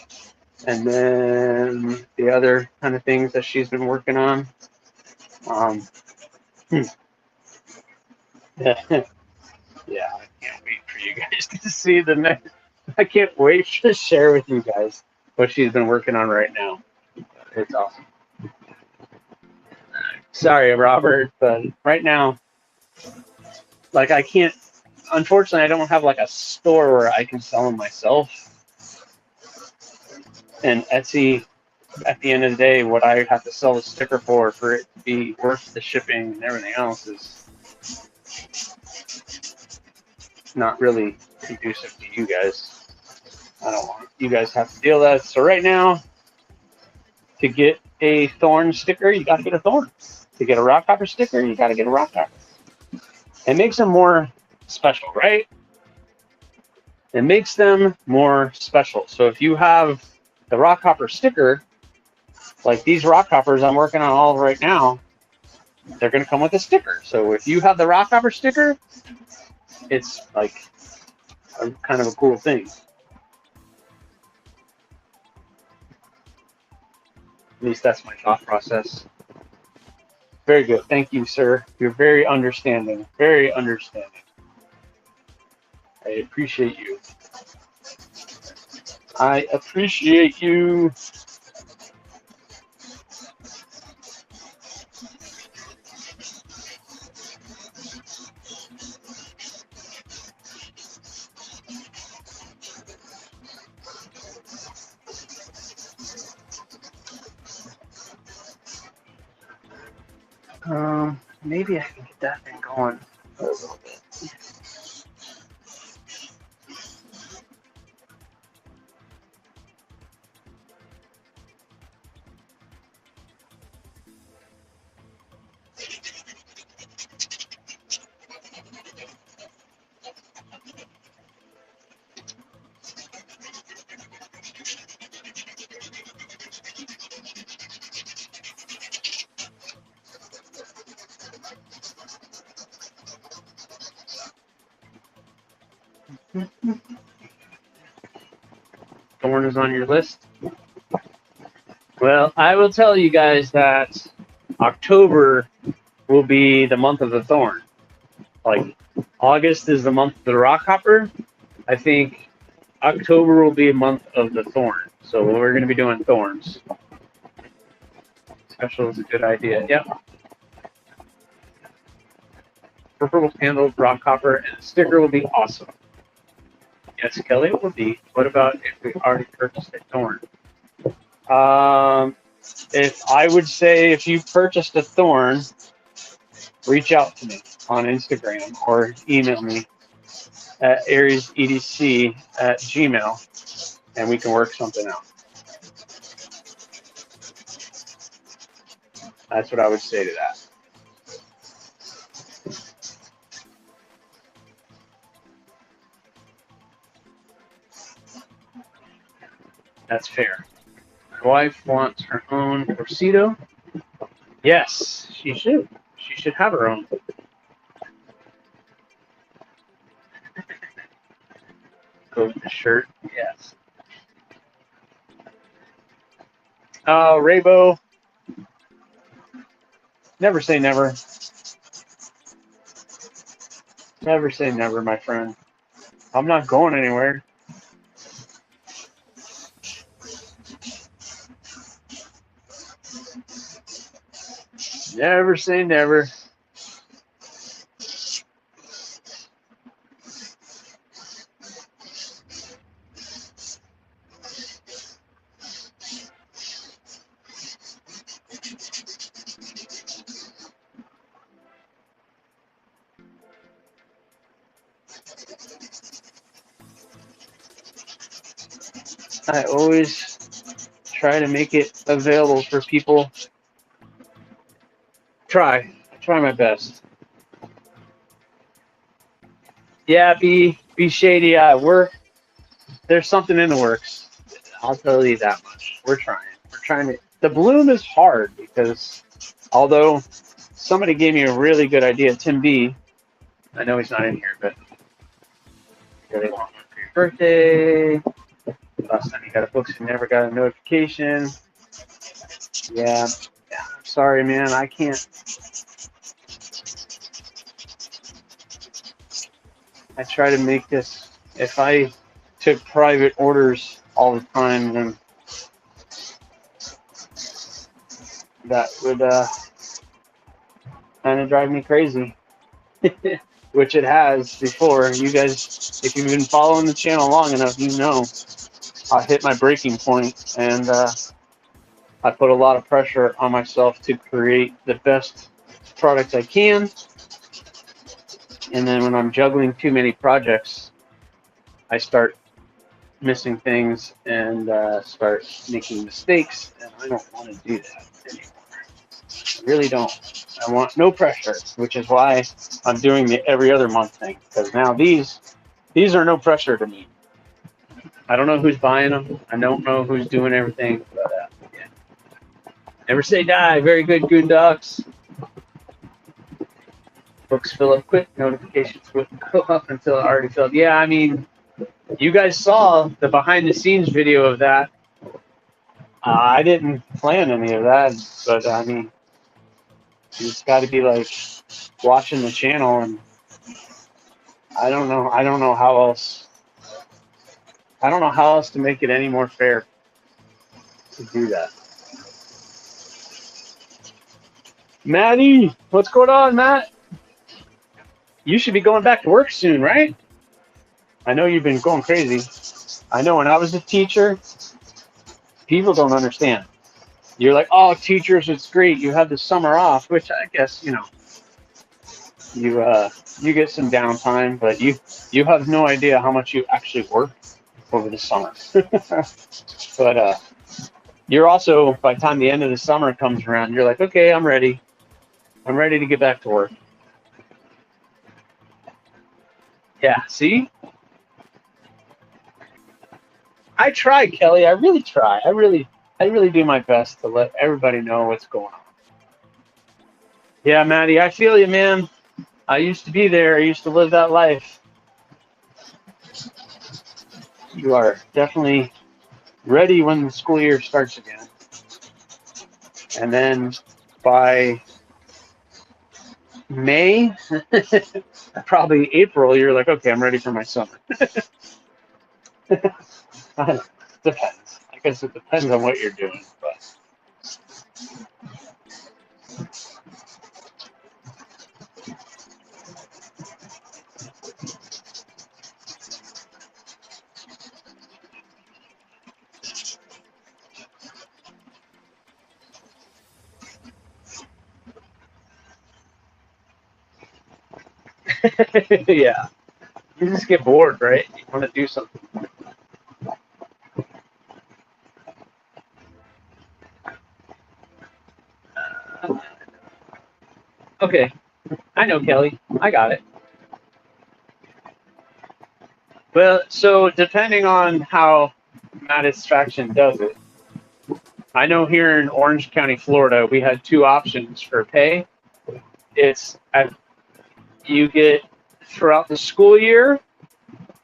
and then the other kind of things that she's been working on. Yeah, I can't wait for you guys to see the next. I can't wait to share with you guys what she's been working on right now. It's awesome. Sorry, Robert, but right now, like I can't. Unfortunately, I don't have like a store where I can sell them myself. And Etsy, at the end of the day, what I have to sell the sticker for it to be worth the shipping and everything else is not really conducive to you guys. I don't want you guys to have to deal with that. So right now, to get a thorn sticker, you got to get a thorn. To get a rock hopper sticker, you got to get a rock hopper. It makes them more special, right? It makes them more special. So if you have the rock hopper sticker, like these rock hoppers I'm working on all right now, they're going to come with a sticker. So if you have the rock hopper sticker, it's like a kind of a cool thing. At least that's my thought process. Very good. Thank you, sir. You're very understanding. Very understanding. I appreciate you. I appreciate you. Maybe I can get that thing going a little bit. Thorn is on your list? Well, I will tell you guys that October will be the month of the thorn. Like August is the month of the rock hopper. I think October will be a month of the thorn. So we're going to be doing thorns. Special is a good idea. Yep. purple handled rock copper, and a sticker will be awesome. Yes, Kelly, it will be. What about if we already purchased a thorn? If I would say if you purchased a thorn, reach out to me on Instagram or email me at AriesEDC@gmail, and we can work something out. That's what I would say to that. That's fair. My wife wants her own Torcido. Yes, she should. She should have her own. Go with the shirt. Yes. Raybo. Never say never. Never say never, my friend. I'm not going anywhere. Never say never. I always try to make it available for people. I try my best. Yeah, be shady. There's something in the works. I'll tell you that much. We're trying. We're trying to. The bloom is hard because although somebody gave me a really good idea, Tim B. I know he's not in here, but really want one for your birthday. Last time you got a book, you never got a notification. Yeah, I'm sorry, man. I can't. I try to make this. If I took private orders all the time, then that would kind of drive me crazy. Which it has before. You guys, if you've been following the channel long enough, you know I hit my breaking point, and I put a lot of pressure on myself to create the best product I can. And then when I'm juggling too many projects, I start missing things and start making mistakes, and I don't want to do that anymore. I really don't. I want no pressure, which is why I'm doing the every other month thing, because now these are no pressure to me. I don't know who's buying them. I don't know who's doing everything, but yeah. Never say die. Very good, Goondocks. Books fill up quick. Notifications wouldn't go up until it already filled. Yeah, I mean, you guys saw the behind-the-scenes video of that. I didn't plan any of that, but I mean, it's got to be like watching the channel, and I don't know how else. I don't know how else to make it any more fair to do that. Maddie, what's going on, Matt? You should be going back to work soon, right? I know you've been going crazy. I know when I was a teacher, people don't understand. You're like, oh, teachers, it's great. You have the summer off, which I guess, you know, you get some downtime, but you have no idea how much you actually work over the summer. But you're also, by the time the end of the summer comes around, you're like, okay, I'm ready. I'm ready to get back to work. Yeah, see? I try, Kelly. I really try. I really do my best to let everybody know what's going on. Yeah, Maddie, I feel you, man. I used to be there. I used to live that life. You are definitely ready when the school year starts again. And then by May, probably April, you're like, okay, I'm ready for my summer. Depends. I guess it depends on what you're doing, but Yeah. You just get bored, right? You want to do something. Okay. I know, Kelly. I got it. Well, so depending on how Satisfaction does it, I know here in Orange County, Florida, we had two options for pay. It's you get throughout the school year,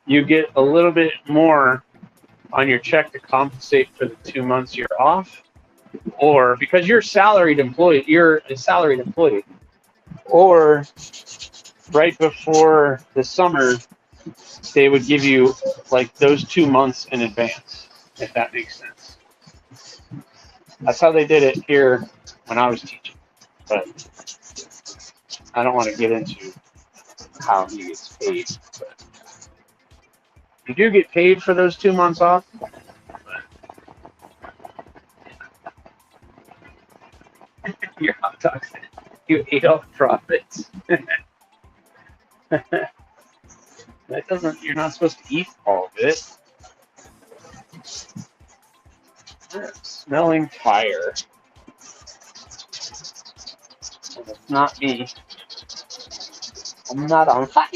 you get a little bit more on your check to compensate for the 2 months you're off, or because you're a salaried employee, or right before the summer, they would give you like those 2 months in advance, if that makes sense. That's how they did it here when I was teaching, but I don't want to get into how he gets paid. But you do get paid for those 2 months off. Your hot dogs, you ate off profits. That doesn't. You're not supposed to eat all of it. Smelling fire. And it's not me. I'm not on fire.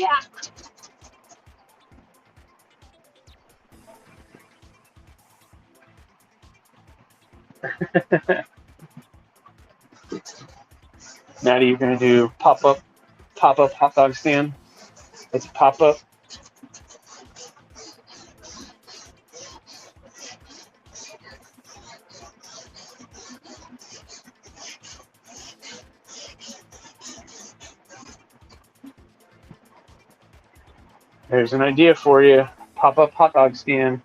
Maddie, you're gonna do pop-up hot dog stand. It's a pop-up. There's an idea for you. Pop-up hot dog stand.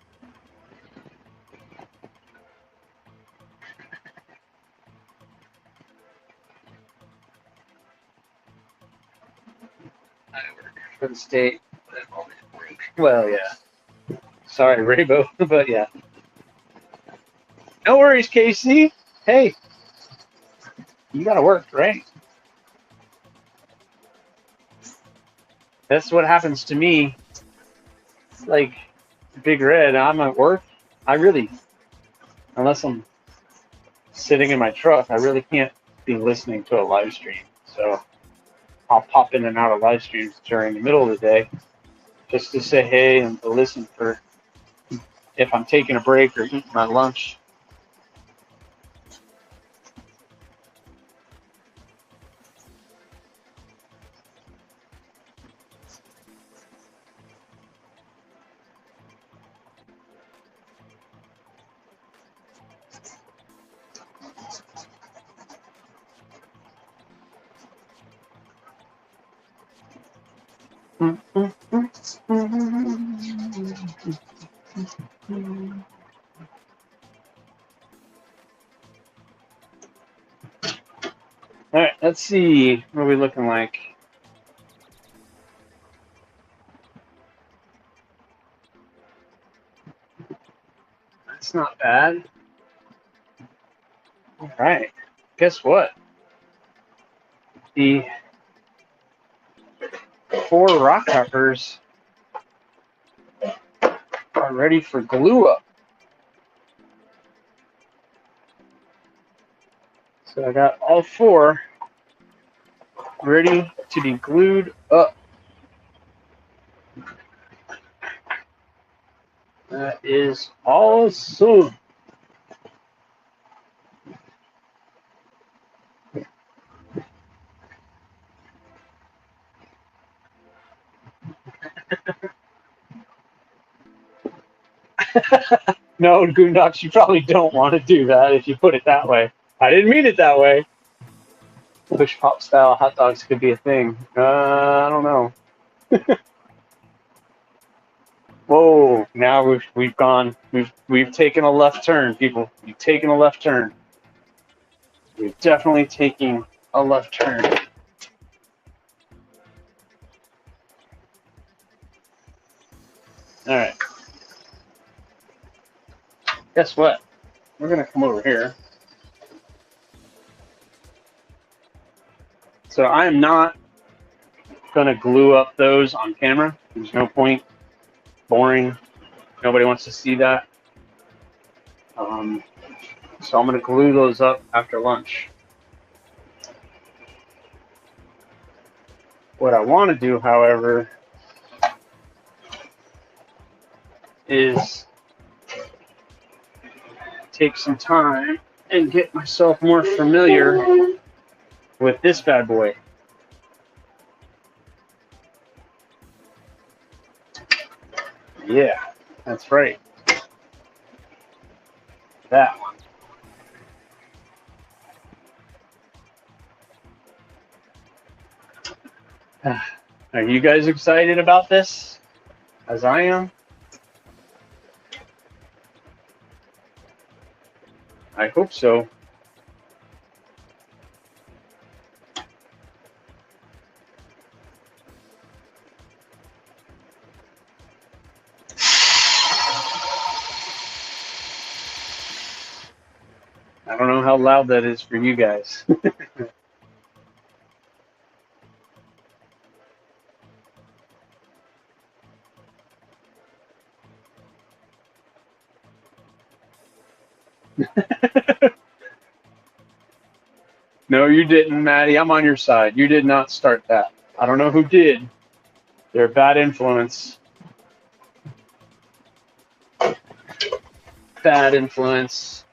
I work for the state. Well, yeah. Sorry, Rainbow, but yeah. No worries, Casey. Hey, you gotta work, right? That's what happens to me. Like Big Red, I'm at work. Unless I'm sitting in my truck, I really can't be listening to a live stream. So I'll pop in and out of live streams during the middle of the day just to say hey and to listen for if I'm taking a break or eating my lunch. All right, let's see. What are we looking like? That's not bad. All right. Guess what? The 4 rock hoppers are ready for glue up. So I got all 4 ready to be glued up. That is awesome. No, Goondocks, you probably don't want to do that if you put it that way. I didn't mean it that way. Push pop style hot dogs could be a thing. I don't know. Whoa! Now we've taken a left turn, people. We've taken a left turn. We've definitely taken a left turn. All right. Guess what? We're gonna come over here. So I am not going to glue up those on camera. There's no point. Boring. Nobody wants to see that. So I'm going to glue those up after lunch. What I want to do, however, is take some time and get myself more familiar with this bad boy. Yeah, that's right. That one. Are you guys excited about this, as I am? I hope so. I don't know how loud that is for you guys. No, you didn't, Maddie. I'm on your side. You did not start that. I don't know who did. They're a bad influence. Bad influence.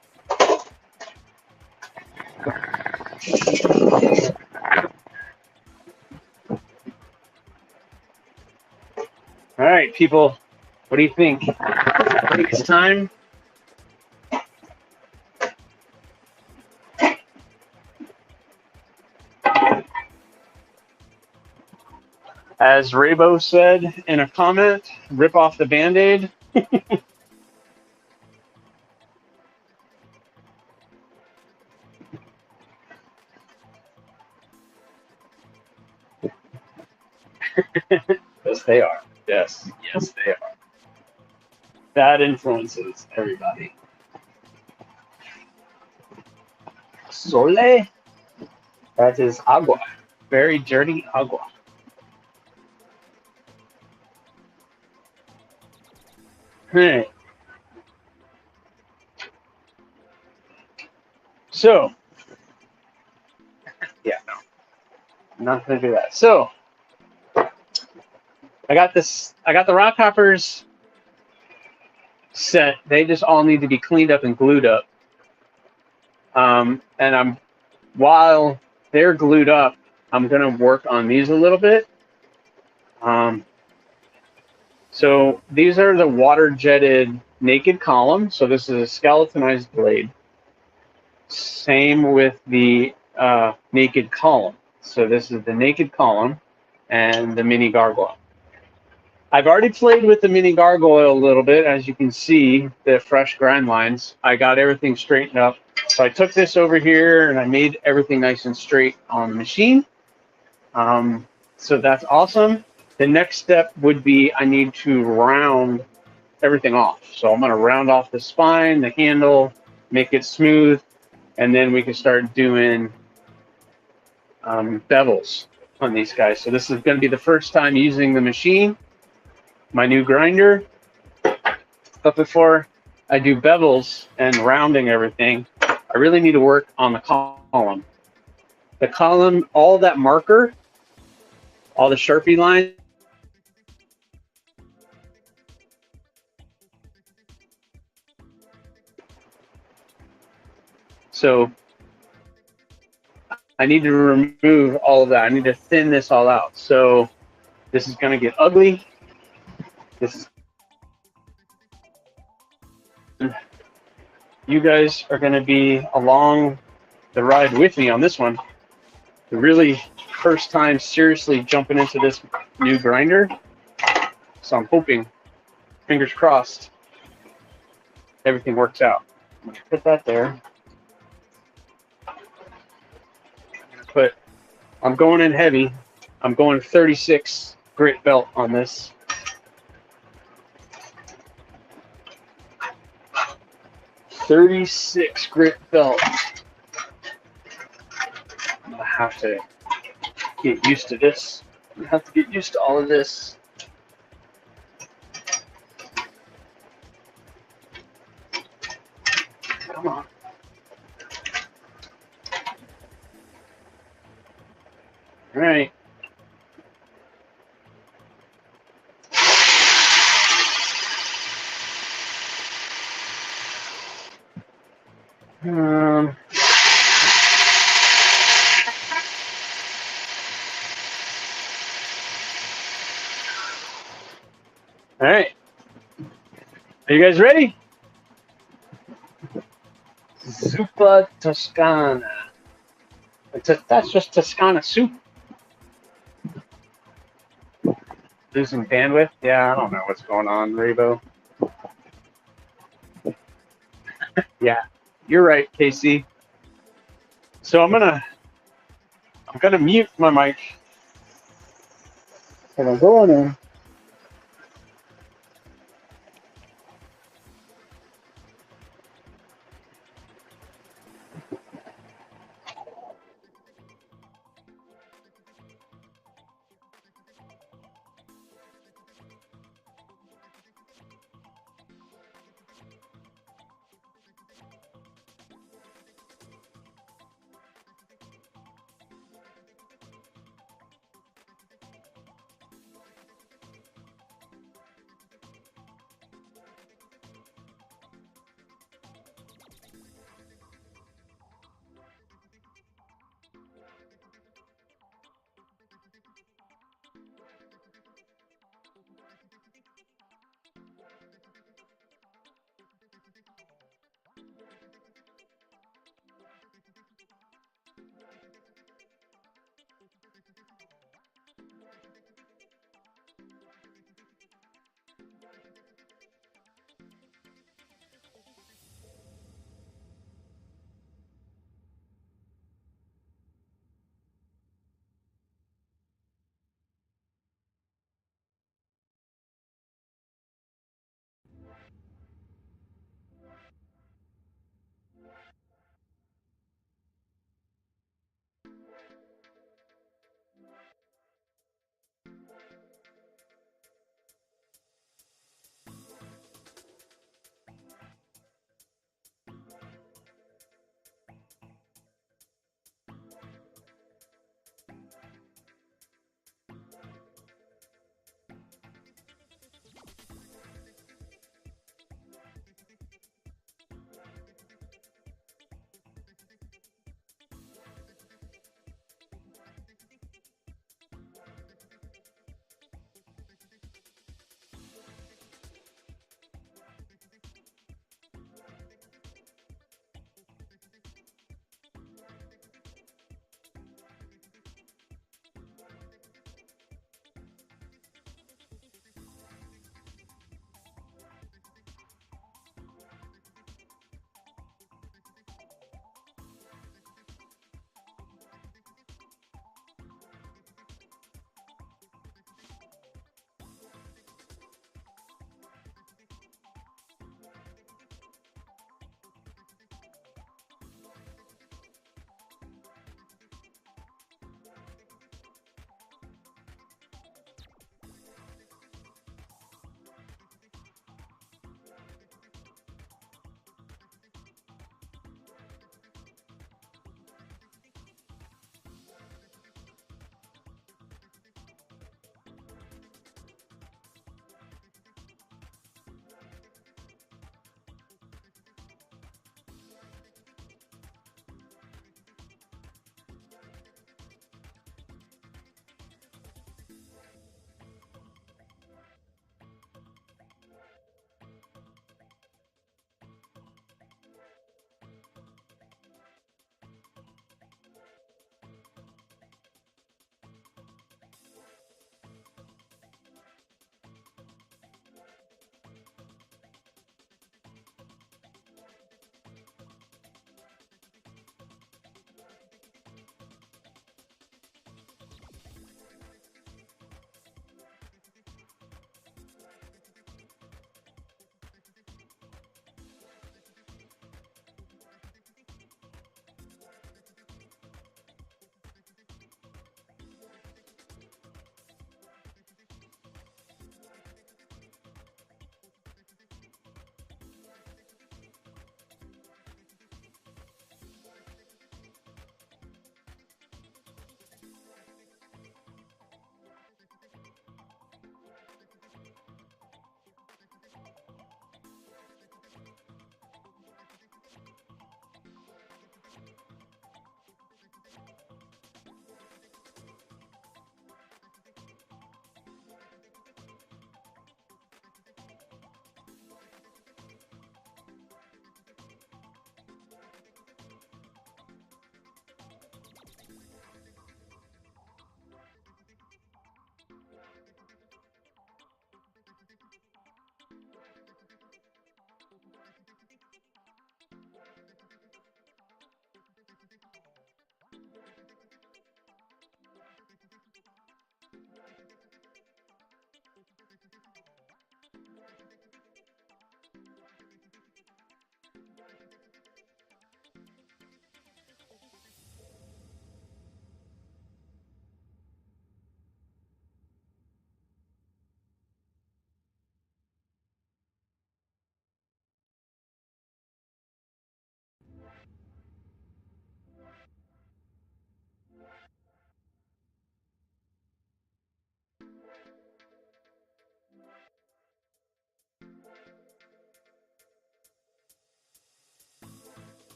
All right, people. What do you think? I think it's time. As Raybo said in a comment, rip off the Band-Aid. Yes, they are. Yes, yes, they are. Bad influences, everybody. Sole. That is agua. Very dirty agua. Hey. So, yeah, no, I'm not gonna do that. So, I got the rock hoppers set. They just all need to be cleaned up and glued up. And while they're glued up, I'm gonna work on these a little bit. So these are the water jetted naked column. So this is a skeletonized blade. Same with the naked column. So this is the naked column and the mini gargoyle. I've already played with the mini gargoyle a little bit. As you can see, the fresh grind lines. I got everything straightened up. So I took this over here and I made everything nice and straight on the machine. So that's awesome. The next step would be I need to round everything off. So I'm going to round off the spine, the handle, make it smooth, and then we can start doing bevels on these guys. So this is going to be the first time using the machine, my new grinder. But before I do bevels and rounding everything, I really need to work on the column. The column, all that marker, all the Sharpie lines, so I need to remove all of that. I need to thin this all out. So this is going to get ugly. This is, you guys are going to be along the ride with me on this one. The really first time seriously jumping into this new grinder. So I'm hoping, fingers crossed, everything works out. I'm going to put that there. I'm going in heavy. I'm going 36 grit belt on this. .36 grit belt. I'm gonna have to get used to this. You have to get used to all of this. Come on. All right. All right. Are you guys ready? Zuppa Toscana. That's just Toscana soup. Losing bandwidth? Yeah, I don't know what's going on, Rebo. Yeah, you're right, Casey. So I'm gonna mute my mic. And I'm going in.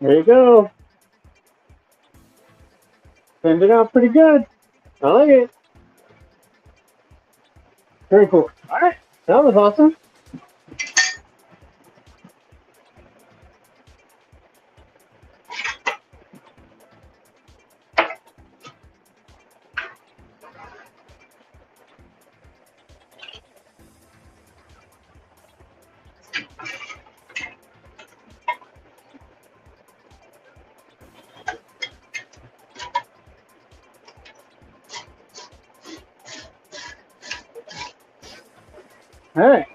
There you go. Turned it out pretty good. I like it. Very cool. All right. That was awesome. All right.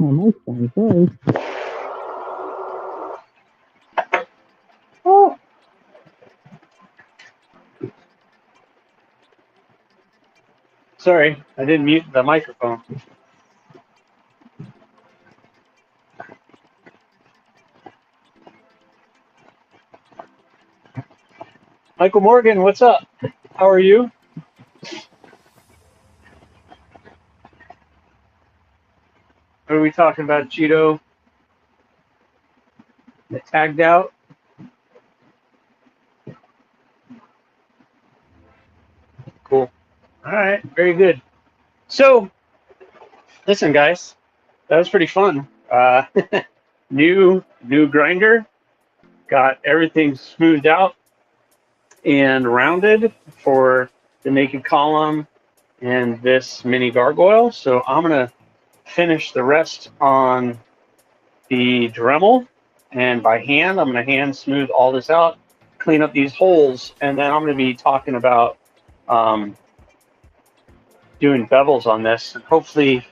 my mic's on, sorry. Oh. Sorry, I didn't mute the microphone. Michael Morgan, what's up? How are you? What are we talking about, Cheeto? Tagged out? Cool. All right, very good. So, listen, guys, that was pretty fun. New grinder, got everything smoothed out and rounded for the naked column and this mini gargoyle. So I'm gonna finish the rest on the Dremel, and by hand, I'm gonna hand smooth all this out, clean up these holes, and then I'm gonna be talking about doing bevels on this, and hopefully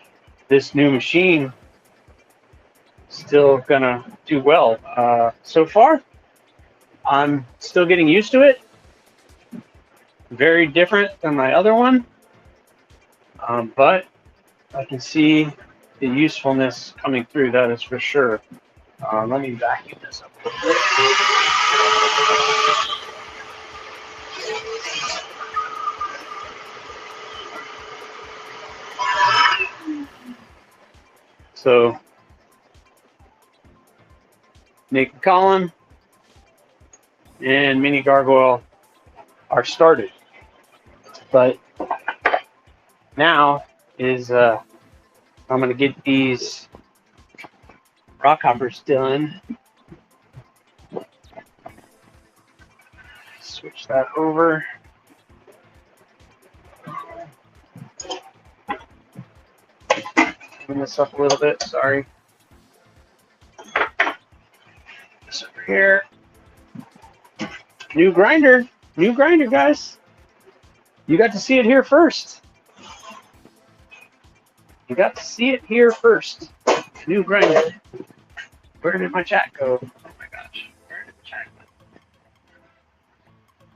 this new machine still gonna do well. So far, I'm still getting used to it. Very different than my other one, but I can see the usefulness coming through, that is for sure. Let me vacuum this up a little bit. So, naked column and mini gargoyle are started, but now is I'm going to get these rock hoppers done. Switch that over. Clean this up a little bit, sorry. This over here. New grinder, guys. You got to see it here first. You got to see it here first. New grinder. Where did my chat go? Oh my gosh. Where did the chat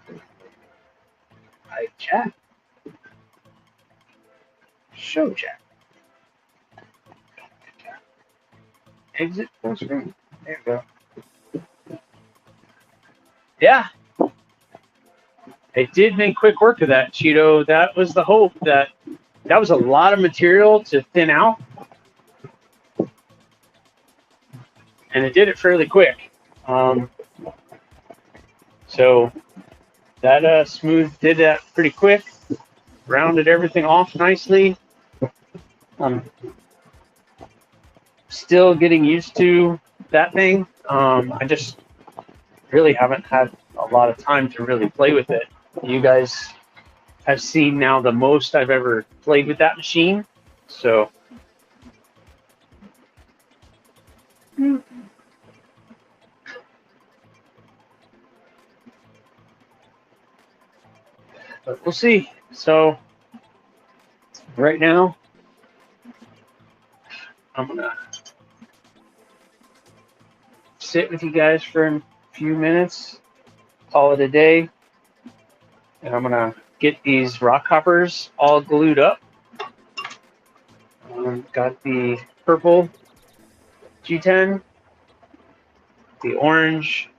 go? Hi, chat. Show chat. Exit full screen. There you go. Yeah. It did make quick work of that, Cheeto. That was the hope. That was a lot of material to thin out. And it did it fairly quick. So that did that pretty quick. Rounded everything off nicely. Still getting used to that thing. I just really haven't had a lot of time to really play with it. You guys have seen now the most I've ever played with that machine. So but we'll see. So right now, I'm gonna sit with you guys for a few minutes, call it a day, and I'm gonna get these rock hoppers all glued up. Got the purple G10, the orange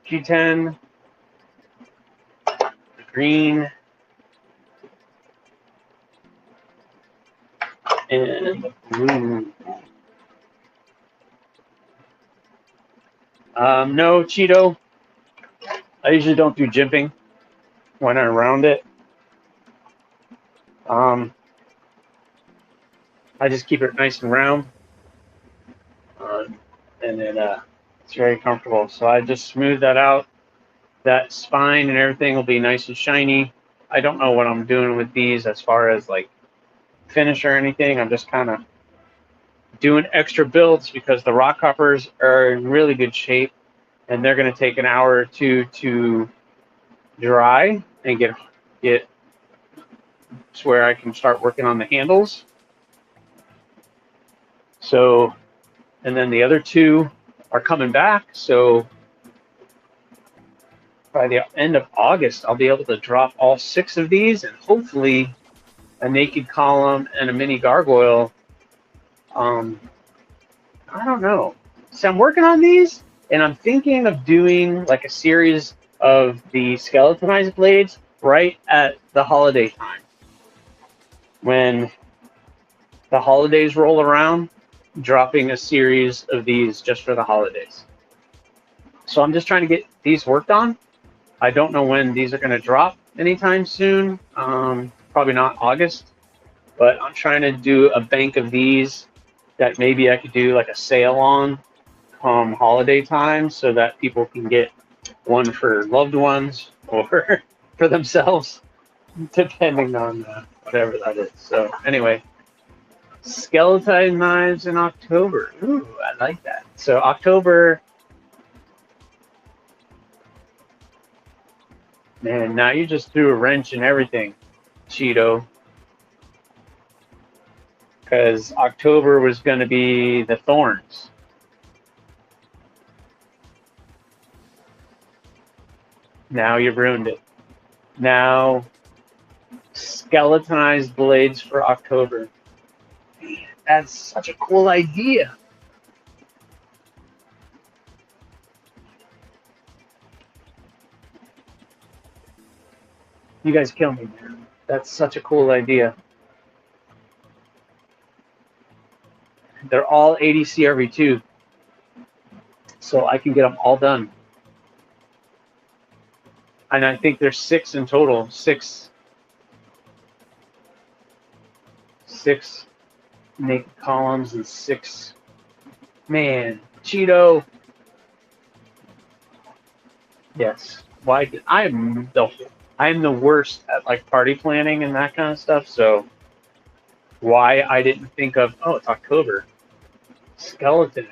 G10, the green, and the blue. No, Cheeto, I usually don't do jimping when I round it. I just keep it nice and round, and then it's very comfortable. So I just smooth that out. That spine and everything will be nice and shiny. I don't know what I'm doing with these as far as like finish or anything. I'm just kind of doing extra builds because the rock hoppers are in really good shape, and they're going to take an hour or two to dry and get to where I can start working on the handles. So, and then the other 2 are coming back. So by the end of August, I'll be able to drop all 6 of these, and hopefully a naked column and a mini gargoyle. I don't know. So I'm working on these, and I'm thinking of doing like a series of the skeletonized blades right at the holiday time. When the holidays roll around, dropping a series of these just for the holidays. So I'm just trying to get these worked on. I don't know when these are going to drop anytime soon. Probably not August, but I'm trying to do a bank of these that maybe I could do like a sale on holiday time, so that people can get one for loved ones or for themselves, depending on whatever that is. So anyway, skeleton knives in October. Ooh, I like that. So October, man, now you just threw a wrench in everything, Cheeto. Because October was going to be the thorns. Now you've ruined it. Now, skeletonized blades for October. Man, that's such a cool idea. You guys kill me, man. That's such a cool idea. They're all 80 CRV2, so I can get them all done. And I think there's 6 in total. Six naked columns and 6. Man, Cheeto. Yes. Why did I'm the worst at like party planning and that kind of stuff. So why I didn't think of, oh, it's October. Skeleton.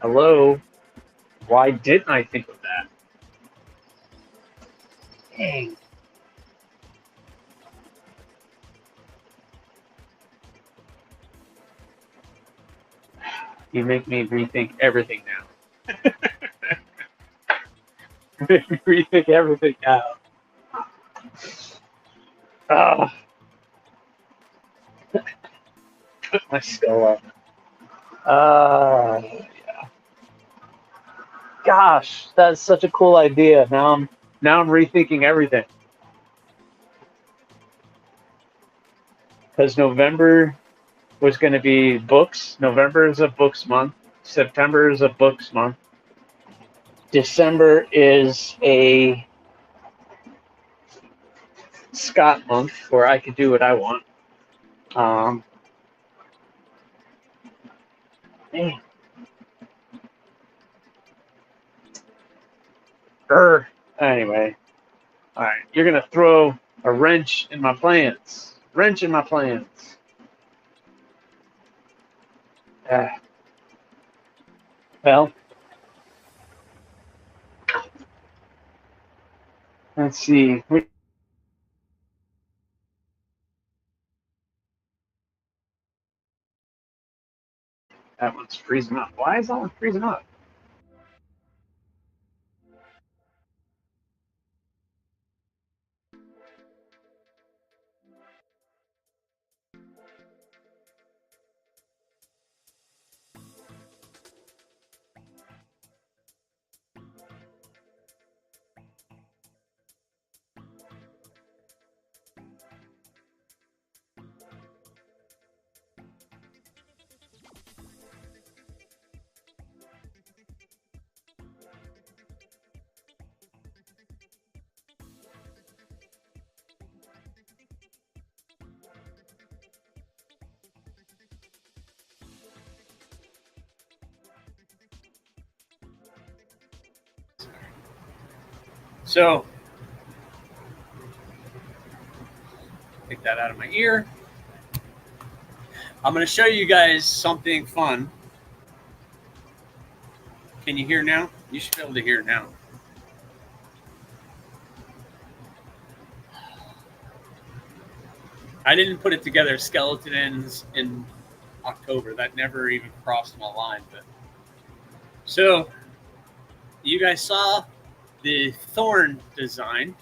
Hello. Why didn't I think of that? Dang. You make me rethink everything now. Make me rethink everything now. Put my skull up. Yeah. Gosh, that's such a cool idea. Now I'm rethinking everything. Because November was going to be books. November is a books month. September is a books month. December is a Scott month where I could do what I want. Man. Anyway, all right. You're gonna throw a wrench in my plans. Wrench in my plans. Well, let's see. That one's freezing up. Why is that one freezing up? So, take that out of my ear. I'm going to show you guys something fun. Can you hear now? You should be able to hear now. I didn't put it together, skeletons and October. That never even crossed my line. But so you guys saw the Thorn design.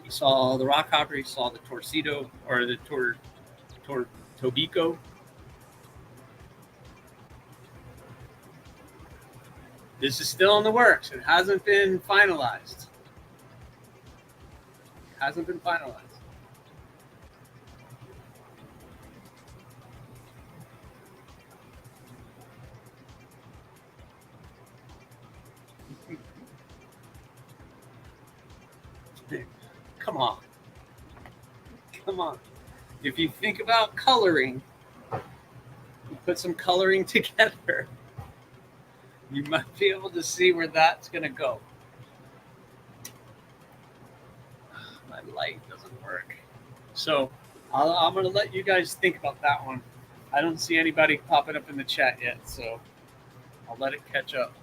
You saw the rock hopper. You saw the Torcido or the Tobico. This is still in the works. It hasn't been finalized. Hasn't been finalized. Come on. Come on. If you think about coloring, you put some coloring together, you might be able to see where that's going to go. My light doesn't work. So I'm going to let you guys think about that one. I don't see anybody popping up in the chat yet, so I'll let it catch up.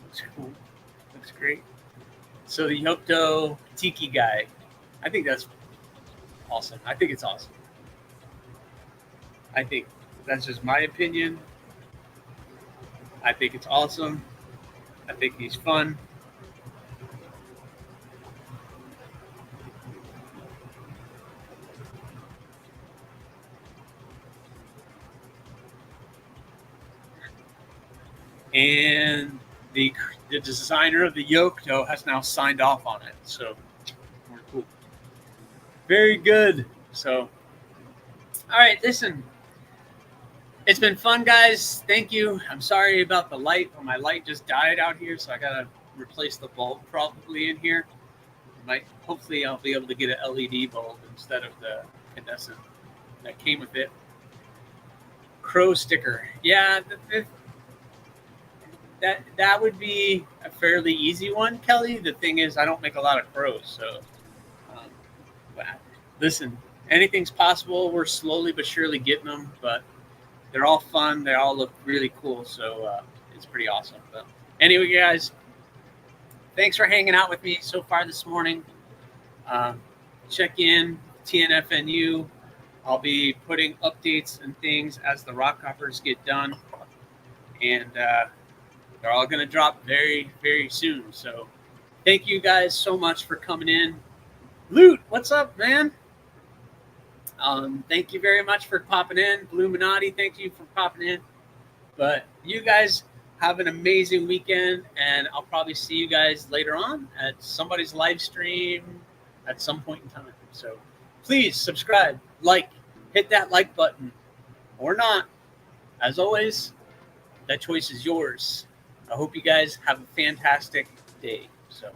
Looks cool. Looks great. So the Yokto Tiki guy, I think that's awesome. I think it's awesome. I think that's just my opinion. I think it's awesome. I think he's fun. And the designer of the Yokto has now signed off on it. So we're cool. Very good. So, all right, listen. It's been fun, guys. Thank you. I'm sorry about the light. My light just died out here, so I got to replace the bulb probably in here. Hopefully, I'll be able to get an LED bulb instead of the incandescent that came with it. Crow sticker. Yeah, that would be a fairly easy one, Kelly. The thing is, I don't make a lot of crows, so listen, anything's possible. We're slowly but surely getting them, but they're all fun. They all look really cool, so it's pretty awesome. But anyway, guys, thanks for hanging out with me so far this morning. Check in, TNFNU. I'll be putting updates and things as the rock hoppers get done, and they're all going to drop very, very soon. So thank you guys so much for coming in. Loot, what's up, man? Thank you very much for popping in. Bluminati, thank you for popping in. But you guys have an amazing weekend, and I'll probably see you guys later on at somebody's live stream at some point in time. So please subscribe, like, hit that like button or not. As always, that choice is yours. I hope you guys have a fantastic day. So.